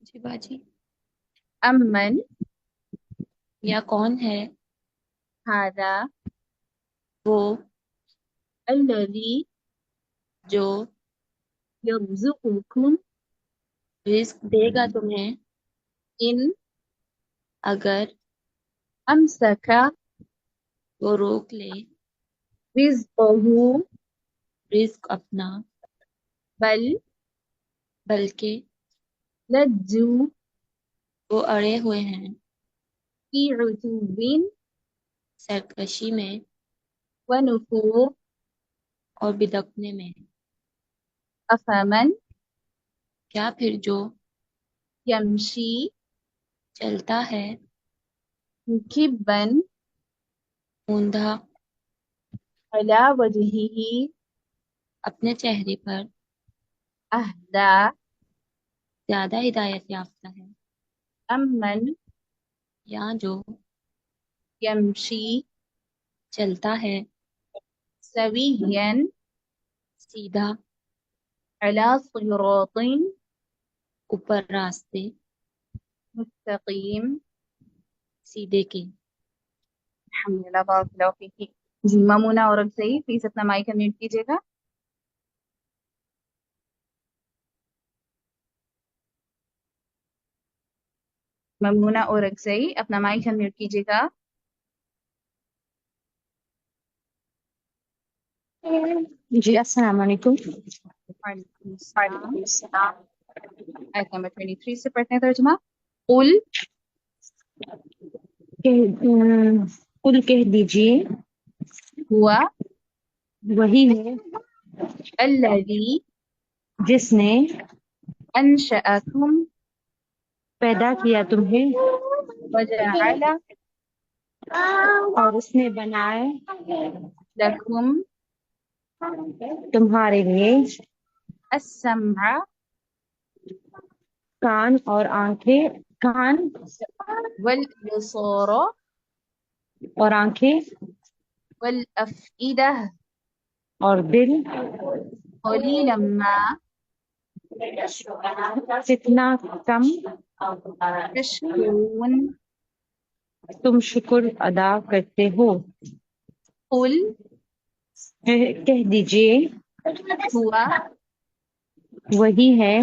جی باجی امن یا کون ہے هذا وہ الذي جو يرزقكم رزق دے گا تمہیں إن اگر أمسك وہ روک لے رزقه رزق اپنا بل بلکہ لجوا وہ اڑے ہوئے ہیں في عتو سرکشی میں ونفور اور بدکنے میں۔ أفمن کیا پھر جو يمشي چلتا ہے مكبا اوندھا على وجهه اپنے چہرے پر أهدى زیادہ ہدایت یافتہ ہے أمن یا جو يمشي چلتا ہے سويا سیدھا على صراط اوپر راستے مستقيم۔ سیدھے کے۔ الحمد للہ بارک اللہ فیکی۔ جی ممونہ اور صحیح پلیز اپنا مائک میوٹ کیجیے گا۔ ممونہ اور صحیح اپنا مائک میوٹ کیجیے گا۔ جی السلام علیکم۔ وعلیکم السلام۔ آیت نمبر 23 سے پڑھتے ہیں ترجمہ۔ قل کل کہہ دیجئے ہوا وہی ہے الذی جس نے انشأکم پیدا کیا تمہیں وجعل اور اس نے بنائے لکم تمہارے لیے السمع کان اور آنکھیں، کان والبصار اور آنکھیں والافئدہ اور دل، قلیلا ما کتنا کم تشکرون۔ تم شکر ادا کرتے ہو۔ قل کہہ دیجئے ہوا وہی ہے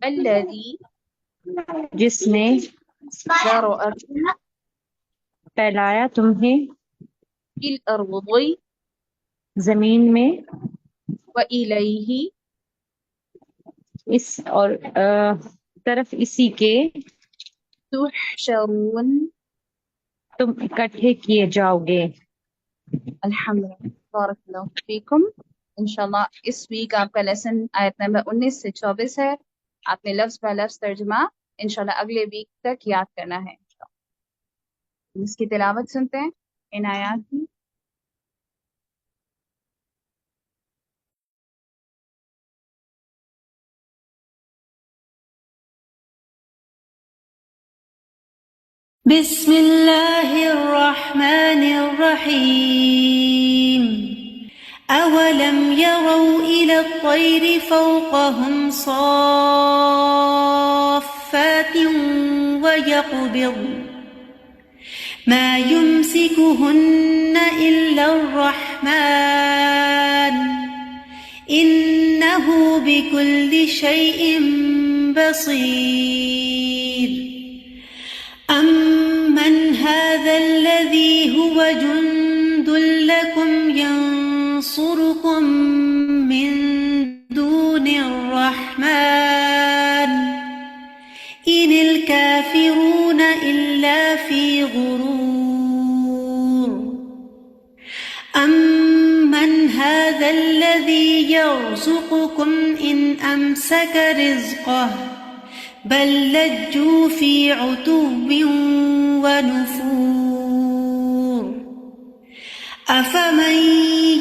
الذی جس نے ذرأکم پھیلایا تمہیں فی الارض زمین میں وإلیہ اس اور طرف اسی کے تحشرون۔ تم اکٹھے کیے جاؤ گے۔ الحمدللہ بارک اللہ فیکم۔ انشاءاللہ اس ویک آپ کا لیسن آیت نمبر 19 سے 24 ہے۔ آپ نے لفظ بہ لفظ ترجمہ انشاءاللہ اگلے ویک تک یاد کرنا ہے۔ اس کی تلاوت سنتے ہیں ان آیات کی۔ بسم اللہ الرحمن الرحيم أولم يروا إلى الطير فوقهم صافات ويقبضن ما يمسكهن إلا الرحمن إنه بكل شيء بصير أمن هذا الذي هو جند لكم ينصركم من دون الرحمن إن الكافرون إلا في غرور أمن هذا الذي يرزقكم إن أمسك رزقه بل لجوا في عتو ونفور أفمن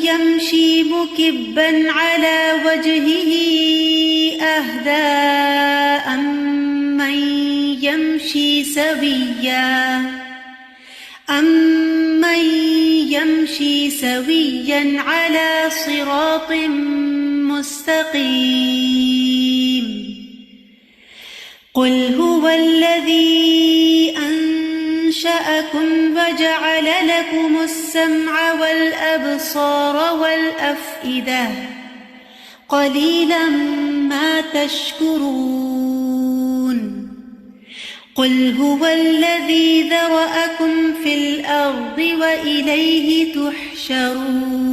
يمشي مكبا على وجهه أهدى أمن يمشي سويا على صراط مستقيم قل هو الذي أنشأكم وجعل لكم السمع والأبصار والأفئدة قليلا ما تشكرون قل هو الذي ذرأكم في الأرض وإليه تحشرون.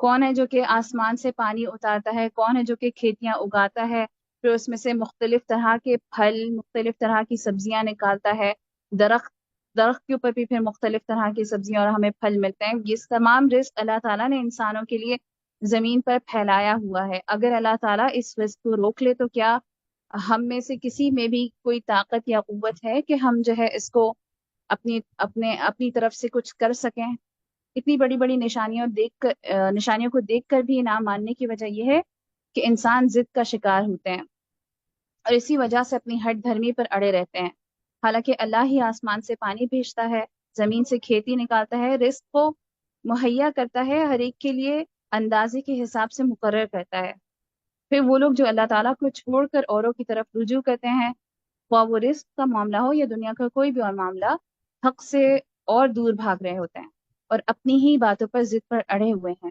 کون ہے جو کہ آسمان سے پانی اتارتا ہے، کون ہے جو کہ کھیتیاں اگاتا ہے، پھر اس میں سے مختلف طرح کے پھل، مختلف طرح کی سبزیاں نکالتا ہے، درخت درخت کے اوپر بھی پھر مختلف طرح کی سبزیاں اور ہمیں پھل ملتے ہیں. یہ تمام رزق اللہ تعالیٰ نے انسانوں کے لیے زمین پر پھیلایا ہوا ہے. اگر اللہ تعالیٰ اس رزق کو روک لے تو کیا ہم میں سے کسی میں بھی کوئی طاقت یا قوت ہے کہ ہم جو ہے اس کو اپنی طرف سے کچھ کر سکیں؟ اتنی بڑی بڑی نشانیوں کو دیکھ کر بھی نہ ماننے کی وجہ یہ ہے کہ انسان ضد کا شکار ہوتے ہیں اور اسی وجہ سے اپنی ہٹ دھرمی پر اڑے رہتے ہیں. حالانکہ اللہ ہی آسمان سے پانی بھیجتا ہے، زمین سے کھیتی نکالتا ہے، رزق کو مہیا کرتا ہے، ہر ایک کے لیے اندازے کے حساب سے مقرر کرتا ہے. پھر وہ لوگ جو اللہ تعالیٰ کو چھوڑ کر اوروں کی طرف رجوع کرتے ہیں، خواہ وہ رزق کا معاملہ ہو یا دنیا کا کوئی بھی اور معاملہ، حق سے اور دور بھاگ رہے ہوتے ہیں اور اپنی ہی باتوں پر ضد پر اڑے ہوئے ہیں.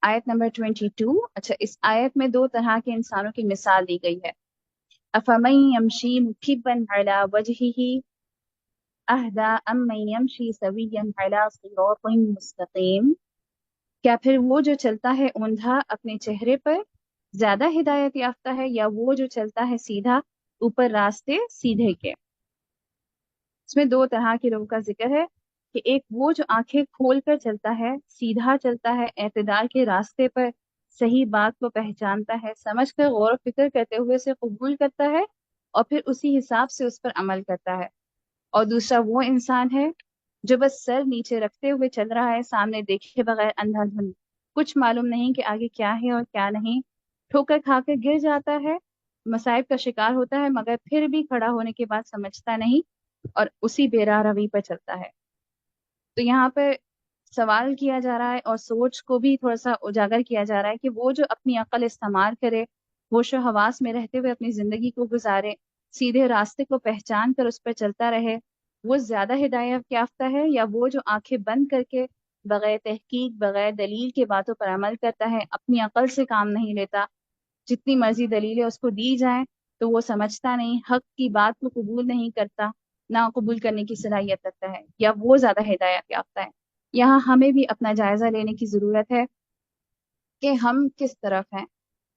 آیت نمبر 22. اچھا، اس آیت میں دو طرح کے انسانوں کی مثال دی گئی ہے. افمن یمشی مکبا علی وجہہ اہدی امن یمشی سویا علی صراط مستقیم. کیا پھر وہ جو چلتا ہے اوندھا اپنے چہرے پر زیادہ ہدایت یافتہ ہے یا وہ جو چلتا ہے سیدھا اوپر راستے سیدھے کے؟ اس میں دو طرح کے لوگوں کا ذکر ہے کہ ایک وہ جو آنکھیں کھول کر چلتا ہے، سیدھا چلتا ہے، اعتدال کے راستے پر صحیح بات کو پہچانتا ہے، سمجھ کر غور و فکر کرتے ہوئے اسے قبول کرتا ہے اور پھر اسی حساب سے اس پر عمل کرتا ہے. اور دوسرا وہ انسان ہے جو بس سر نیچے رکھتے ہوئے چل رہا ہے، سامنے دیکھے بغیر اندھا دھند، کچھ معلوم نہیں کہ آگے کیا ہے اور کیا نہیں، ٹھوکر کھا کے گر جاتا ہے، مصائب کا شکار ہوتا ہے، مگر پھر بھی کھڑا ہونے کے بعد سمجھتا نہیں اور اسی بے راہ روی پر چلتا ہے. تو یہاں پہ سوال کیا جا رہا ہے اور سوچ کو بھی تھوڑا سا اجاگر کیا جا رہا ہے کہ وہ جو اپنی عقل استعمال کرے، ہوش و حواس میں رہتے ہوئے اپنی زندگی کو گزارے، سیدھے راستے کو پہچان کر اس پر چلتا رہے، وہ زیادہ ہدایت یافتہ ہے یا وہ جو آنکھیں بند کر کے بغیر تحقیق، بغیر دلیل کے باتوں پر عمل کرتا ہے، اپنی عقل سے کام نہیں لیتا، جتنی مرضی دلیلیں اس کو دی جائیں تو وہ سمجھتا نہیں، حق کی بات کو قبول نہیں کرتا، نہ قبول کرنے کی صلاحیت رکھتا ہے، یا وہ زیادہ ہدایت یافتہ ہے؟ یہاں ہمیں بھی اپنا جائزہ لینے کی ضرورت ہے کہ ہم کس طرف ہیں.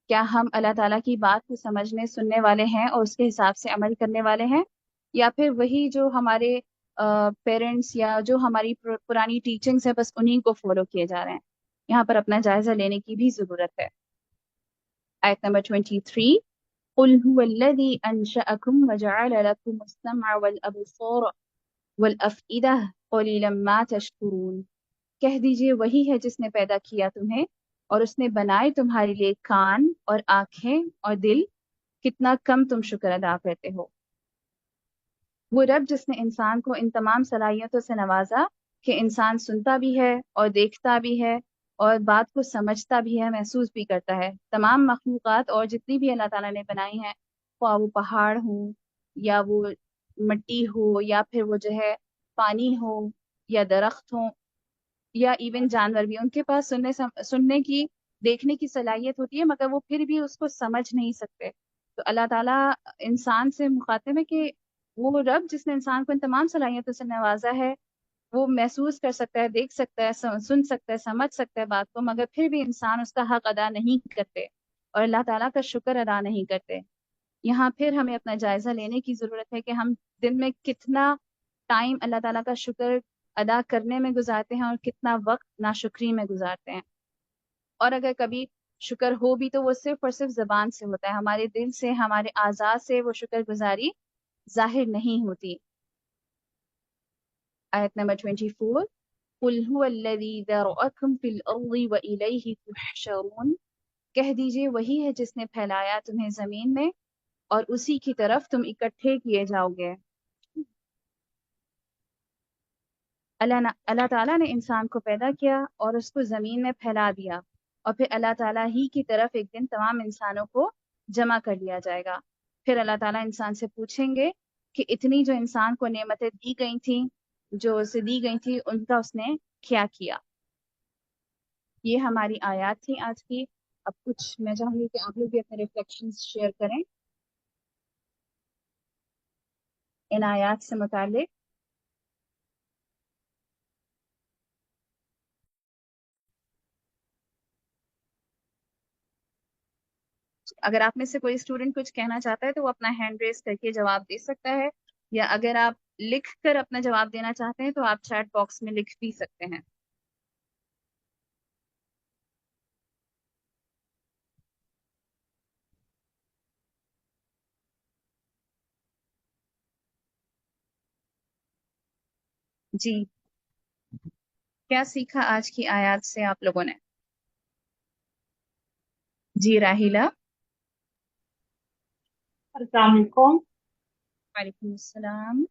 کیا ہم اللہ تعالیٰ کی بات کو سمجھنے سننے والے ہیں اور اس کے حساب سے عمل کرنے والے ہیں، یا پھر وہی جو ہمارے پیرنٹس یا جو ہماری پرانی ٹیچنگز ہے بس انہیں کو فالو کیے جا رہے ہیں؟ یہاں پر اپنا جائزہ لینے کی بھی ضرورت ہے. آیت نمبر 23. قل هو الذي أنشأكم وجعل لكم السمع والأبصار والأفئدة قليلا ما تشكرون. کہہ دیجئے وہی ہے جس نے پیدا کیا تمہیں اور اس نے بنائے تمہارے لیے کان اور آنکھیں اور دل، کتنا کم تم شکر ادا کرتے ہو. وہ رب جس نے انسان کو ان تمام صلاحیتوں سے نوازا کہ انسان سنتا بھی ہے اور دیکھتا بھی ہے اور بات کو سمجھتا بھی ہے، محسوس بھی کرتا ہے. تمام مخلوقات اور جتنی بھی اللہ تعالیٰ نے بنائی ہیں، خواہ وہ پہاڑ ہوں یا وہ مٹی ہو یا پھر وہ جو ہے پانی ہو یا درخت ہوں یا ایون جانور بھی، ان کے پاس سننے کی، دیکھنے کی صلاحیت ہوتی ہے مگر وہ پھر بھی اس کو سمجھ نہیں سکتے. تو اللہ تعالیٰ انسان سے مخاطب ہے کہ وہ رب جس نے انسان کو ان تمام صلاحیتوں سے نوازا ہے، وہ محسوس کر سکتا ہے، دیکھ سکتا ہے، سن سکتا ہے، سمجھ سکتا ہے بات کو، مگر پھر بھی انسان اس کا حق ادا نہیں کرتے اور اللہ تعالیٰ کا شکر ادا نہیں کرتے. یہاں پھر ہمیں اپنا جائزہ لینے کی ضرورت ہے کہ ہم دن میں کتنا ٹائم اللہ تعالیٰ کا شکر ادا کرنے میں گزارتے ہیں اور کتنا وقت ناشکری میں گزارتے ہیں. اور اگر کبھی شکر ہو بھی تو وہ صرف اور صرف زبان سے ہوتا ہے، ہمارے دل سے، ہمارے اعضاء سے وہ شکر گزاری ظاہر نہیں ہوتی. آیت نمبر 24. قل هو الذی ذرأکم فی الارض وإلیہ تحشرون. کہہ دیجئے وہی ہے جس نے پھیلایا تمہیں زمین میں اور اسی کی طرف تم اکٹھے کیے جاؤ گے. اللہ تعالیٰ نے انسان کو پیدا کیا اور اس کو زمین میں پھیلا دیا، اور پھر اللہ تعالیٰ ہی کی طرف ایک دن تمام انسانوں کو جمع کر لیا جائے گا. پھر اللہ تعالیٰ انسان سے پوچھیں گے کہ اتنی جو انسان کو نعمتیں دی گئی تھیں، جو اسے دی گئی تھی، ان کا اس نے کیا کیا. یہ ہماری آیات تھی آج کی. اب کچھ میں چاہوں گی کہ آپ لوگ بھی اپنے ریفلیکشنز شیئر کریں ان آیات سے متعلق. اگر آپ میں سے کوئی اسٹوڈنٹ کچھ کہنا چاہتا ہے تو وہ اپنا ہینڈ ریز کر کے جواب دے سکتا ہے، یا اگر آپ لکھ کر اپنا جواب دینا چاہتے ہیں تو آپ چیٹ باکس میں لکھ بھی سکتے ہیں۔ جی، کیا سیکھا آج کی آیات سے آپ لوگوں نے؟ جی راہیلہ۔ السلام علیکم۔ وعلیکم السلام۔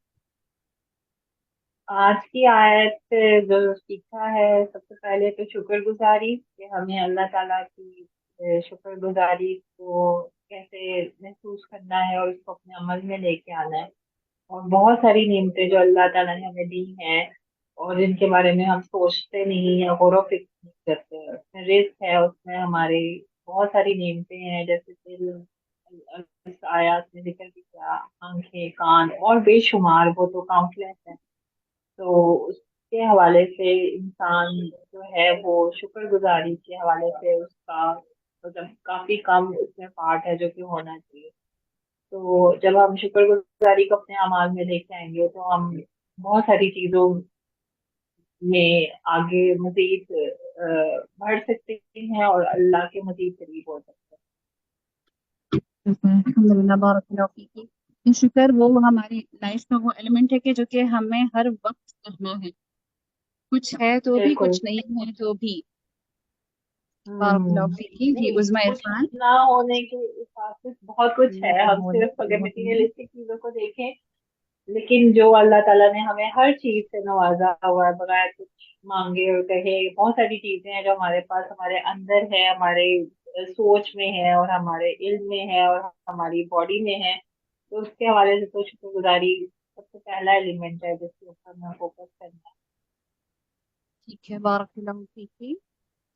آج کی آیت سے جو سیکھا ہے، سب سے پہلے تو شکر گزاری، کہ ہمیں اللہ تعالیٰ کی شکر گزاری کو کیسے محسوس کرنا ہے اور اس کو اپنے عمل میں لے کے آنا ہے، اور بہت ساری نعمتیں جو اللہ تعالیٰ نے ہمیں دی ہیں اور جن کے بارے میں ہم سوچتے نہیں یا غور و فکر نہیں کرتے، اس میں رزق ہے، اس میں ہماری بہت ساری نعمتیں ہیں، جیسے دل، اس آیات میں ذکر بھی کیا، آنکھیں، کان اور بے شمار، وہ تو کاؤنٹلیس ہے۔ تو اس کے حوالے سے انسان جو ہے وہ شکر گزاری کے حوالے سے اس کا مطلب کافی کم اس میں پارٹ ہے جو کہ ہونا چاہیے۔ تو جب ہم شکر گزاری کو اپنے اعمال میں لے کے آئیں گے تو ہم بہت ساری چیزوں میں آگے مزید بڑھ سکتے ہیں اور اللہ کے مزید قریب ہو سکتے ہیں۔ الحمد للہ، بارک اللہ فیکی۔ یہ شکر وہ ہماری لائف کا وہ ایلیمنٹ ہے کہ جو کہ ہمیں ہر وقت کرنا ہے، کچھ ہے تو بھی، بالکل۔ کچھ نہیں ہے تو بھی۔ بارک اللہ فیکی۔ جی نہیں، عظما کچھ عرفان۔ نہ ہونے کے حساب سے بہت کچھ ہے، ہم ہونے صرف کے اگر ہوتے ہیں۔ مٹیریلسٹک چیزوں کو دیکھیں، لیکن جو اللہ تعالیٰ نے ہمیں ہر چیز سے نوازا ہوا ہے بغیر کچھ مانگے اور کہے، بہت ساری چیزیں ہیں جو ہمارے پاس، ہمارے اندر ہے، ہمارے سوچ میں ہے اور ہمارے علم میں ہے اور ہماری باڈی میں ہے۔ تو اس کے حوالے سے تو شکر گزاری سب سے پہلا ایلیمنٹ ہے جس کے اوپر ہمیں فوکس کرنا ہے۔ ٹھیک ہے، بارک اللہ فیکی۔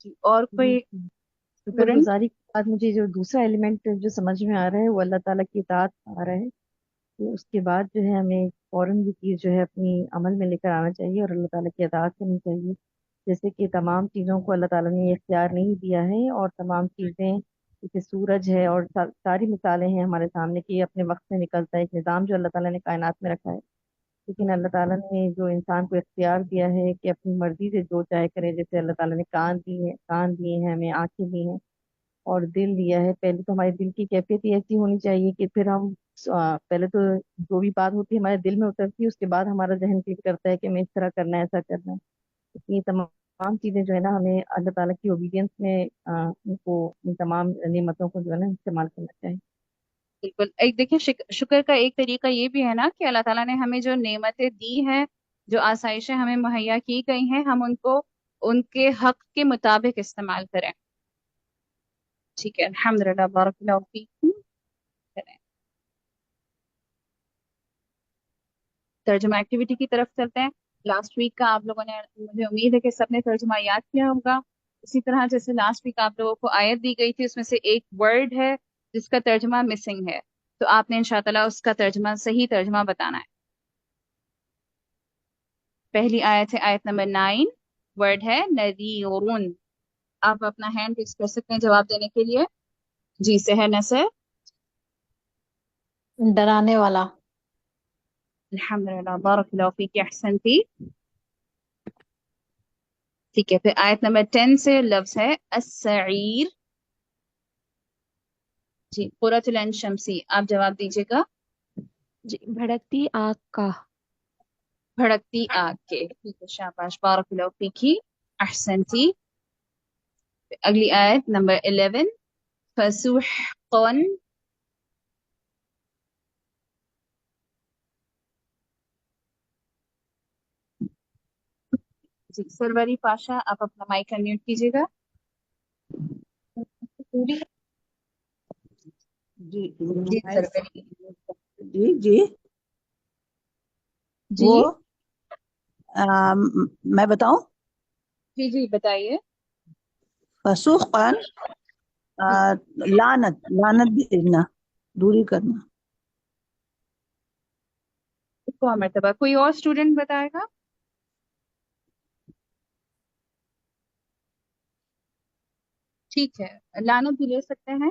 جی، اور جی، کوئی شکر اسٹوڈنٹ؟ گزاری کے بعد مجھے جو دوسرا ایلیمنٹ جو سمجھ میں آ رہا ہے وہ اللہ تعالیٰ کی اطاعت آ رہا ہے، کہ اس کے بعد جو ہے ہمیں فوراً یہ چیز جو ہے اپنی عمل میں لے کر آنا چاہیے اور اللہ تعالیٰ کی اطاعت کرنی چاہیے۔ جیسے کہ تمام چیزوں کو اللہ تعالیٰ نے یہ اختیار نہیں دیا ہے، اور تمام چیزیں جیسے سورج ہے اور ساری مثالیں ہیں ہمارے سامنے کہ یہ اپنے وقت سے نکلتا ہے، ایک نظام جو اللہ تعالیٰ نے کائنات میں رکھا ہے، لیکن اللہ تعالیٰ نے جو انسان کو اختیار دیا ہے کہ اپنی مرضی سے جو چاہے کرے، جیسے اللہ تعالیٰ نے کان دیے ہیں ہمیں، آنکھیں دی ہیں اور دل دیا ہے۔ پہلے تو ہمارے دل کی کیفیت ہی ایسی ہونی چاہیے کہ پھر ہم پہلے تو جو بھی بات ہوتی ہے ہمارے دل میں اترتی ہے، اس کے بعد ہمارا ذہن فکر کرتا ہے کہ ہمیں اس طرح کرنا ہے، ایسا کرنا ہے۔ یہ تمام چیزیں جو ہے نا ہمیں اللہ تعالیٰ کی اوبیڈینس میں ان کو، ان تمام نعمتوں کو جو ہے نا استعمال کرنا چاہیے۔ بالکل۔ ایک دیکھیں، شکر کا ایک طریقہ یہ بھی ہے نا کہ اللہ تعالیٰ نے ہمیں جو نعمتیں دی ہیں، جو آسائشیں ہمیں مہیا کی گئی ہیں، ہم ان کو ان کے حق کے مطابق استعمال کریں۔ ٹھیک ہے، الحمد للہ، بارک اللہ فیکم۔ ترجمہ ایکٹیویٹی کی طرف چلتے ہیں۔ لاسٹ ویک کا آپ لوگوں نے، مجھے امید ہے کہ سب نے ترجمہ یاد کیا ہوگا۔ اسی طرح جیسے لاسٹ ویک آپ لوگوں کو آیت دی گئی تھی، اس میں سے ایک ورڈ ہے جس کا ترجمہ مسنگ ہے، تو آپ نے انشاءاللہ اس کا ترجمہ، صحیح ترجمہ بتانا ہے۔ پہلی آیت ہے آیت نمبر 9، ورڈ ہے نذیرون۔ آپ اپنا ہینڈ ریز کر سکتے ہیں جواب دینے کے لیے۔ جی سحر نصر۔ ڈرانے والا۔ الحمدللہ، بارک اللہ فیک، احسنتی۔ ٹھیک ہے، پھر آیت نمبر 10 سے لفظ ہے السعیر۔ جی قرۃ العین شمسی، آپ جواب دیجیے گا۔ جی، بھڑکتی آگ کا۔ بھڑکتی آگ کے، ٹھیک ہے، شاباش، بارک اللہ فیکی، احسنتی۔ اگلی آیت نمبر 11، فسحقاً۔ جی سروری پاشا، آپ اپنا مائک انمیوٹ کیجیے گا۔ جی جی سروری۔ جی جی جی وہ میں بتاؤں؟ جی جی بتائیے۔ فسوقاً، لعنت بھیجنا، دوری کرنا۔ ایک اور مرتبہ کوئی اور اسٹوڈنٹ بتائے گا؟ ٹھیک ہے، لعنت بھی لے سکتے ہیں۔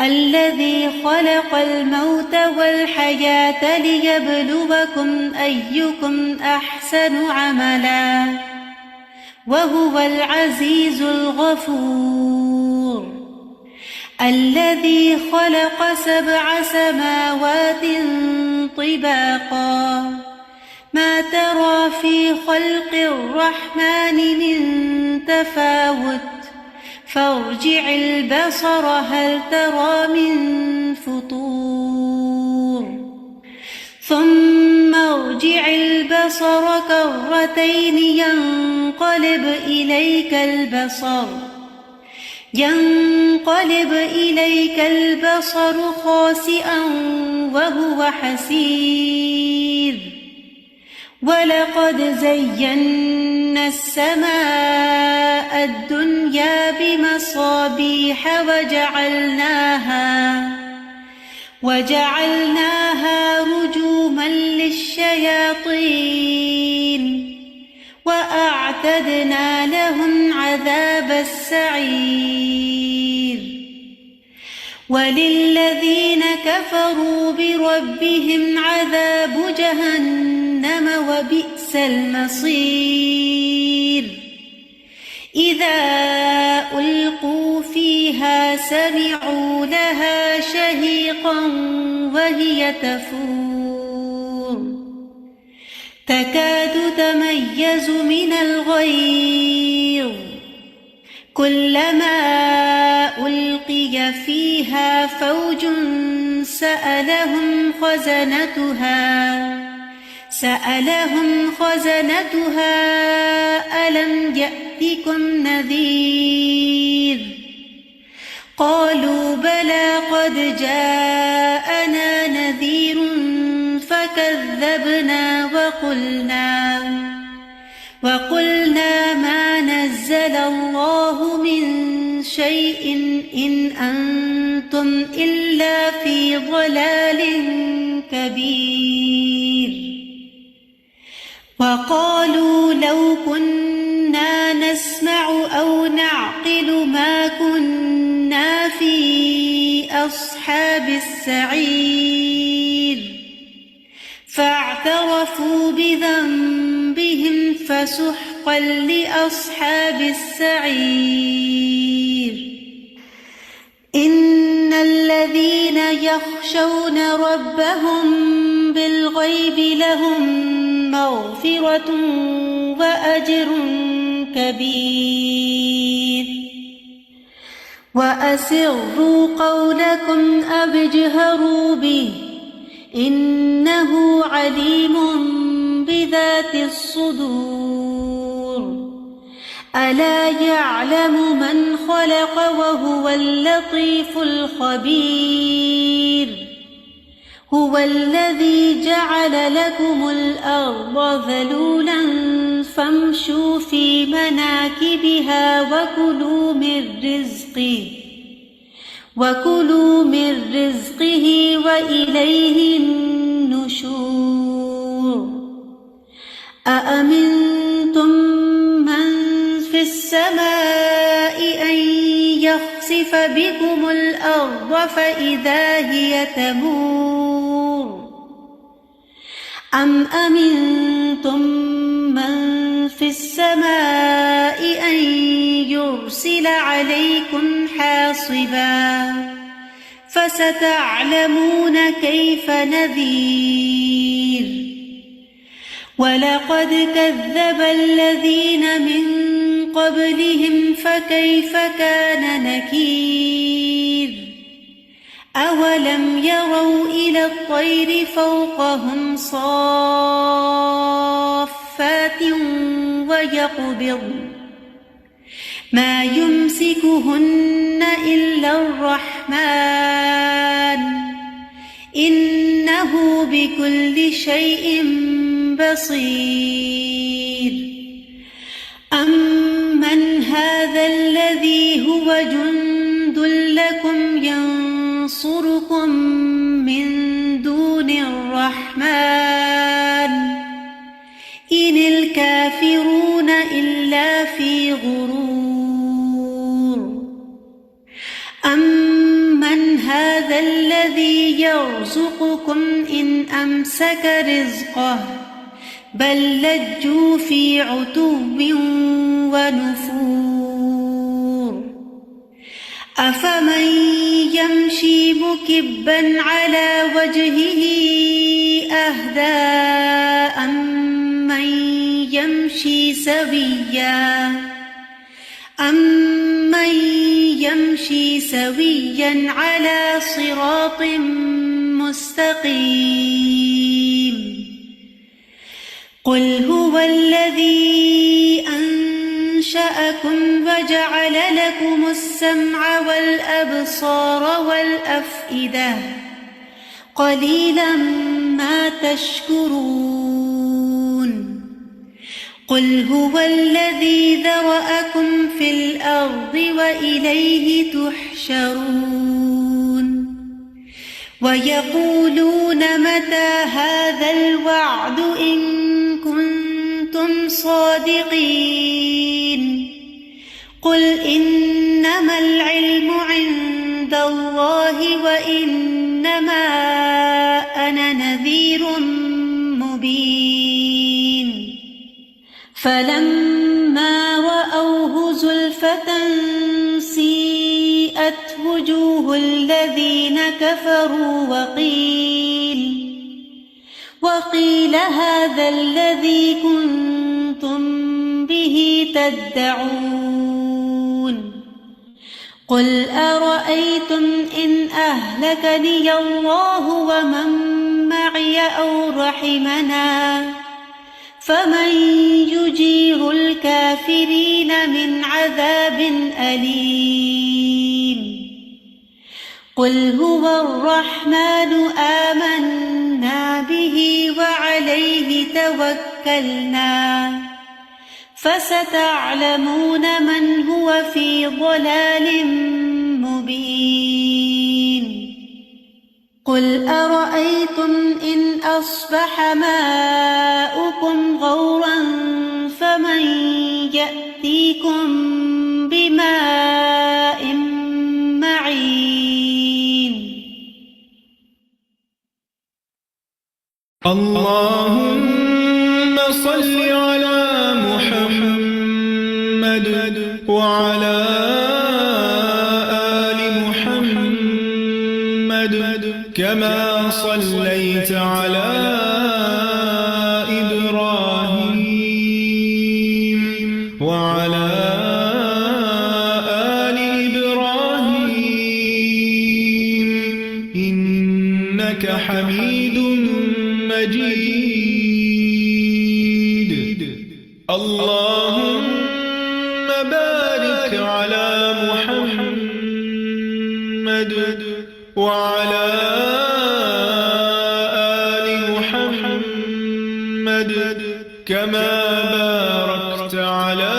الذي خلق الموت والحياة ليبلوكم أيكم أحسن عملا وهو العزيز الغفور الذي خلق 7 سماوات طباقا ما ترى في خلق الرحمن من تفاوت فارجع البصر هل ترى من فطور ثم ارجع البصر كرتين ينقلب إليك البصر خاسئا وهو حسير ولقد زينا السماء الدنيا بمصابيح وجعلناها رجوما للشياطين وأعتدنا لهم عذاب السعير وللذين كفروا بربهم عذاب جهنم وبئس المصير إذا ألقوا فيها سمعوا لها شهيقا وهي تفور تكاد تميز من الغيظ كلما ألقي فيها فوج سألهم خزنتها ألم يأتكم نذير قالوا بلى قد جاءنا نذير فكذبنا وقلنا ما نزل الله من شيء إن أنتم إلا في ضلال كبير وقالوا لو كنا نسمع أو نعقل ما كنا في لأصحاب السعير فاعترفوا بذنبهم فسحقا لأصحاب السعير إن الذين يخشون ربهم بالغيب لهم مغفرة وأجر كبير وأسروا قولكم أو اجهروا به إنه عليم بذات الصدور ألا يعلم من خلق وهو اللطيف الخبير هو الذي جعل لكم الأرض ذلولا فامشوا في مناكبها وكلوا من رزقه وإليه النشور أأمنتم من في السماء أن يخسف بكم الأرض فإذا هي تمور أم أمنتم من في السماء أن يرسل عليكم حاصبا فستعلمون كيف نذير ولقد كذب الذين من قبلهم فكيف كان نكير أولم يروا إلى الطير فوقهم صافات ويقبضن ما يمسكهن إلا الرحمن إنه بكل شيء بصير أمن هذا الذي هو جند لكم ينصركم من دون الرحمن إن الكافرون إلا في غرور أمن هذا الذي يرزقكم إن أمسك رزقه بل لجوا في عتو ونفور أفمن يمشي مكبا على وجهه أهدى أمن يمشي سويا على صراط مستقيم قل هو الذي أنشأكم وجعل لكم السمع والأبصار والأفئدة قليلا ما تشكرون قل هو الذي ذرأكم في الأرض وإليه تحشرون ويقولون متى هذا الوعد إن كنتم صادقين قل إنما العلم عند الله وإنما أنا نذير مبين فلما رأوه زلفة سيئت وجوه الذين كفروا وقيل هذا الذي كنتم به تدعون قل أرأيتم إن أهلكني الله ومن معي أو رحمنا فمن يجير الكافرين من عذاب أليم قل هو الرحمن آمنا به وعليه توكلنا فستعلمون من هو في ضلال مبين قل أرأيتم إن أصبح ماؤكم غورا فمن يأتيكم بماء معين اللهم صل على محمد وعلى آل محمد كما صليت على إبراهيم وعلى آل إبراهيم إنك حميد مجيد اللهم بارك على محمد وعلى آل محمد كما باركت على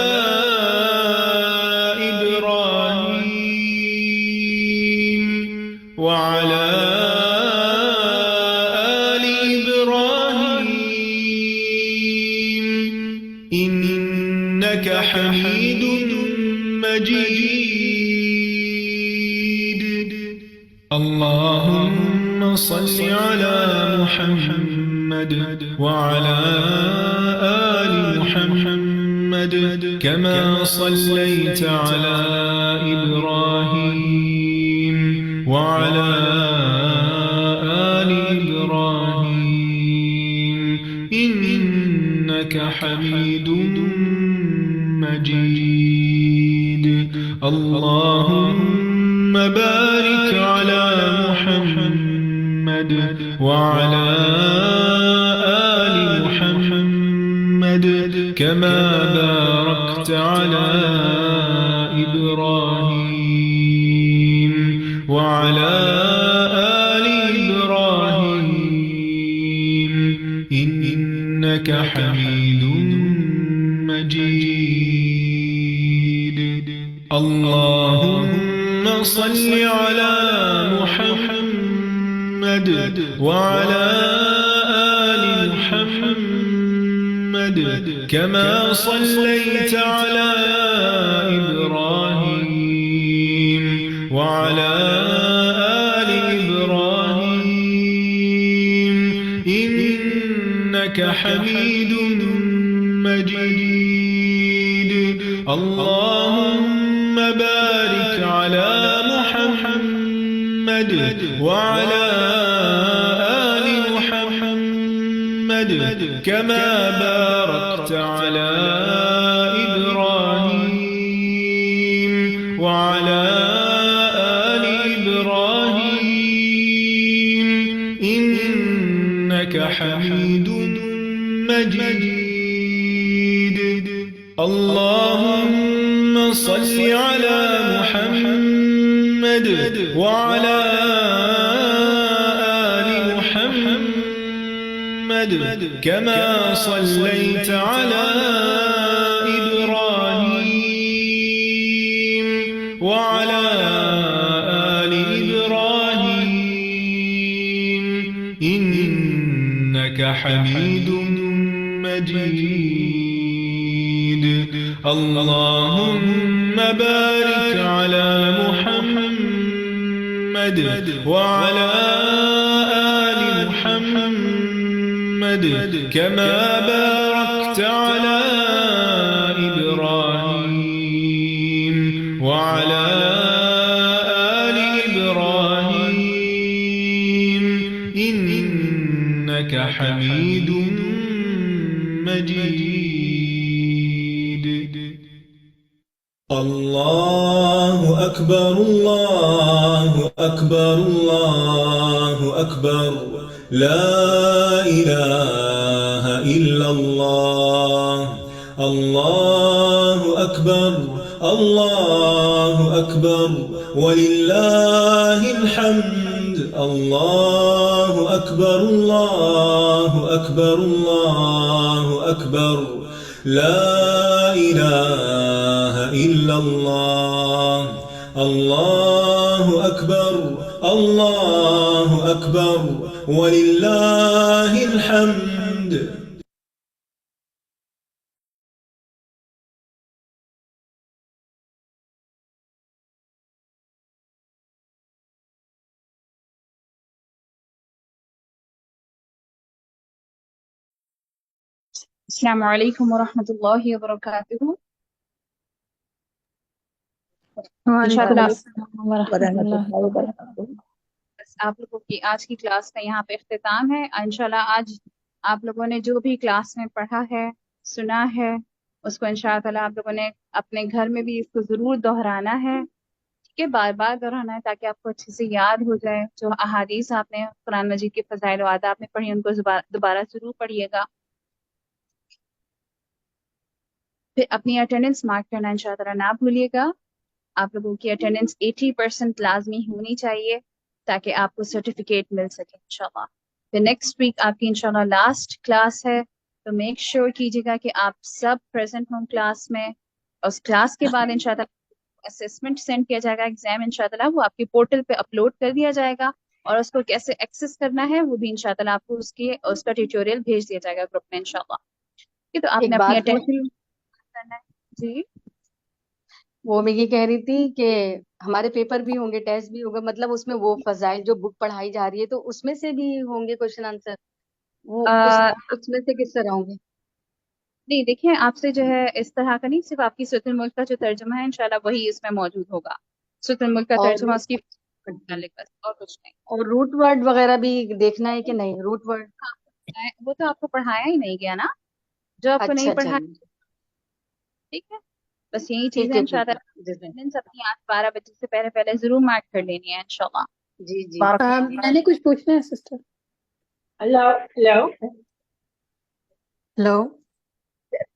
إبراهيم وعلى آل إبراهيم إنك حميد مجيد اللهم صل على محمد وعلى آل محمد كما صليت على إبراهيم وعلى آل إبراهيم إنك حميد مجيد اللهم بارك على محمد وعلى آل محمد كما باركت على إبراهيم وعلى آل إبراهيم إنك حميد مجيد اللهم صل على محمد وعلى آل محمد كما صليت على إبراهيم وعلى آل إبراهيم إنك حميد مجيد اللهم بارك على محمد وعلى آل محمد كما باركت على إبراهيم وعلى آل إبراهيم إنك حميد مجيد اللهم صل على محمد وعلى آل محمد كما صليت على إبراهيم وعلى آل إبراهيم إنك حميد مجيد اللهم بارك على محمد وعلى آل محمد كما باركت على إبراهيم وعلى آل إبراهيم إنك حميد مجيد الله أكبر الله أكبر الله أكبر لا إله إلا الله الله أكبر الله أكبر ولله الحمد الله أكبر الله أكبر الله أكبر لا إله إلا الله الله أكبر الله أكبر ولله الحمد السلام علیکم ورحمۃ اللہ وبرکاتہ. وعلیکم انشاءاللہ السلام ورحمۃ اللہ وبرکاتہ. بس آپ لوگوں کی آج کی کلاس کا یہاں پہ اختتام ہے. انشاءاللہ آج آپ لوگوں نے جو بھی کلاس میں پڑھا ہے سنا ہے اس کو انشاءاللہ آپ لوگوں نے اپنے گھر میں بھی اس کو ضرور دہرانا ہے. ٹھیک ہے، بار بار دہرانا ہے تاکہ آپ کو اچھے سے یاد ہو جائے. جو احادیث آپ نے قرآن مجید کے فضائل و آداب میں پڑھی ان کو دوبارہ ضرور پڑھیے گا. پھر اپنی اٹینڈنس مارک کرنا انشاءاللہ نہ بھولیے گا. آپ لوگوں کی اٹینڈنس 80% لازمی ہونی چاہیے تاکہ آپ کو سرٹیفکیٹ مل سکے انشاءاللہ. پھر نیکسٹ ویک آپ کی انشاءاللہ لاسٹ کلاس ہے، تو میک شیور کیجیے گا کہ آپ سب پریزنٹ ہوں کلاس میں. اور اس کلاس کے بعد انشاءاللہ اسسمنٹ سینڈ کیا جائے گا، ایگزام انشاءاللہ وہ آپ کے پورٹل پہ اپلوڈ کر دیا جائے گا، اور اس کو کیسے ایکسس کرنا ہے وہ بھی انشاءاللہ آپ کو اس کا ٹیوٹوریل بھیج دیا جائے گا گروپ میں انشاءاللہ. ٹھیک ہے، تو آپ ایک نے اپنی بات پوچھ اٹینڈنس کرنا ہے. جی وہ میں یہ کہہ رہی تھی کہ ہمارے پیپر بھی ہوں گے، ٹیسٹ بھی ہوگا، مطلب اس میں وہ فضائل جو بک پڑھائی جا رہی ہے تو اس میں سے بھی ہوں گے کوشچن آنسر، وہ اس میں سے کس طرح ہوں گے؟ نہیں دیکھیں، آپ سے جو ہے اس طرح کا نہیں، صرف آپ کی سورۃ الملک کا جو ترجمہ ہے انشاءاللہ وہی اس میں موجود ہوگا. سورۃ الملک کا اور ترجمہ اس کی متعلق بس، اور کچھ نہیں. اور روٹ ورڈ وغیرہ بھی دیکھنا ہے کہ نہیں؟ روٹ ورڈ وہ تو آپ کو پڑھایا ہی نہیں گیا نا، جو آپ کو نہیں اچھا پڑھایا. چلیے ٹھیک ہے، بس یہی ٹھیک چیزیں ہے انشاءاللہ اٹینڈنس اپنی 12 بجے سے پہلے پہلے ضرور مارک کر لینی ہے انشاءاللہ. جی جی. میں نے کچھ پوچھنا ہے سسٹر. Hello hello hello.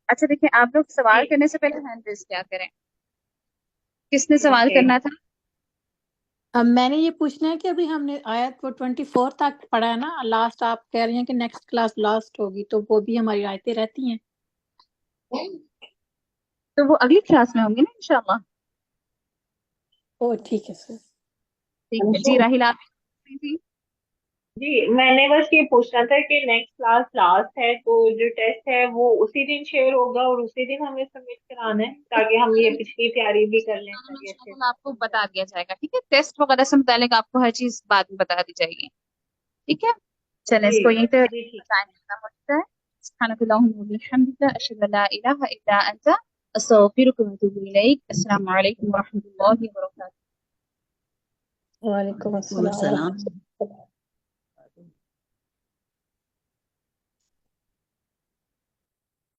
اچھا دیکھیں، آپ لوگ سوال کرنے سے پہلے ہینڈ ریز کیا کریں. کس نے سوال کرنا تھا؟ اب میں نے یہ پوچھنا ہے کہ ابھی ہم نے آیت وہ 24 تک پڑھا ہے نا، لاسٹ آپ کہہ رہی ہیں کہ نیکسٹ کلاس لاسٹ ہوگی، تو وہ بھی ہماری آیتیں رہتی ہیں؟ تو وہ اگلی کلاس میں ہوں گی نا انشاءاللہ. او ٹھیک ہے سر. ٹھیک ہے جی. راہیل آپ جی میں نے بس یہ پوچھنا تھا کہ نیکسٹ کلاس لاسٹ ہے تو جو ٹیسٹ ہے وہ اسی دن شیئر ہوگا اور اسی دن ہمیں سبمٹ کرانا ہے تاکہ ہم یہ پچھلی تیاری بھی کر لیں ساری اچھے سے. آپ کو بتا دیا جائے گا. ٹھیک ہے، ٹیسٹ وغیرہ سے متعلق آپ کو ہر چیز بعد میں بتا دی جائے گی. ٹھیک ہے، چلیں اس کو یہیں پہ ٹائم ختم ہوتا ہے. سبحانک اللہم وبحمدک، اشہد ان لا الہ الا انت، استغفرک واتوب الیک. السلام علیکم ورحمۃ اللہ وبرکاتہ. وعلیکم السلام.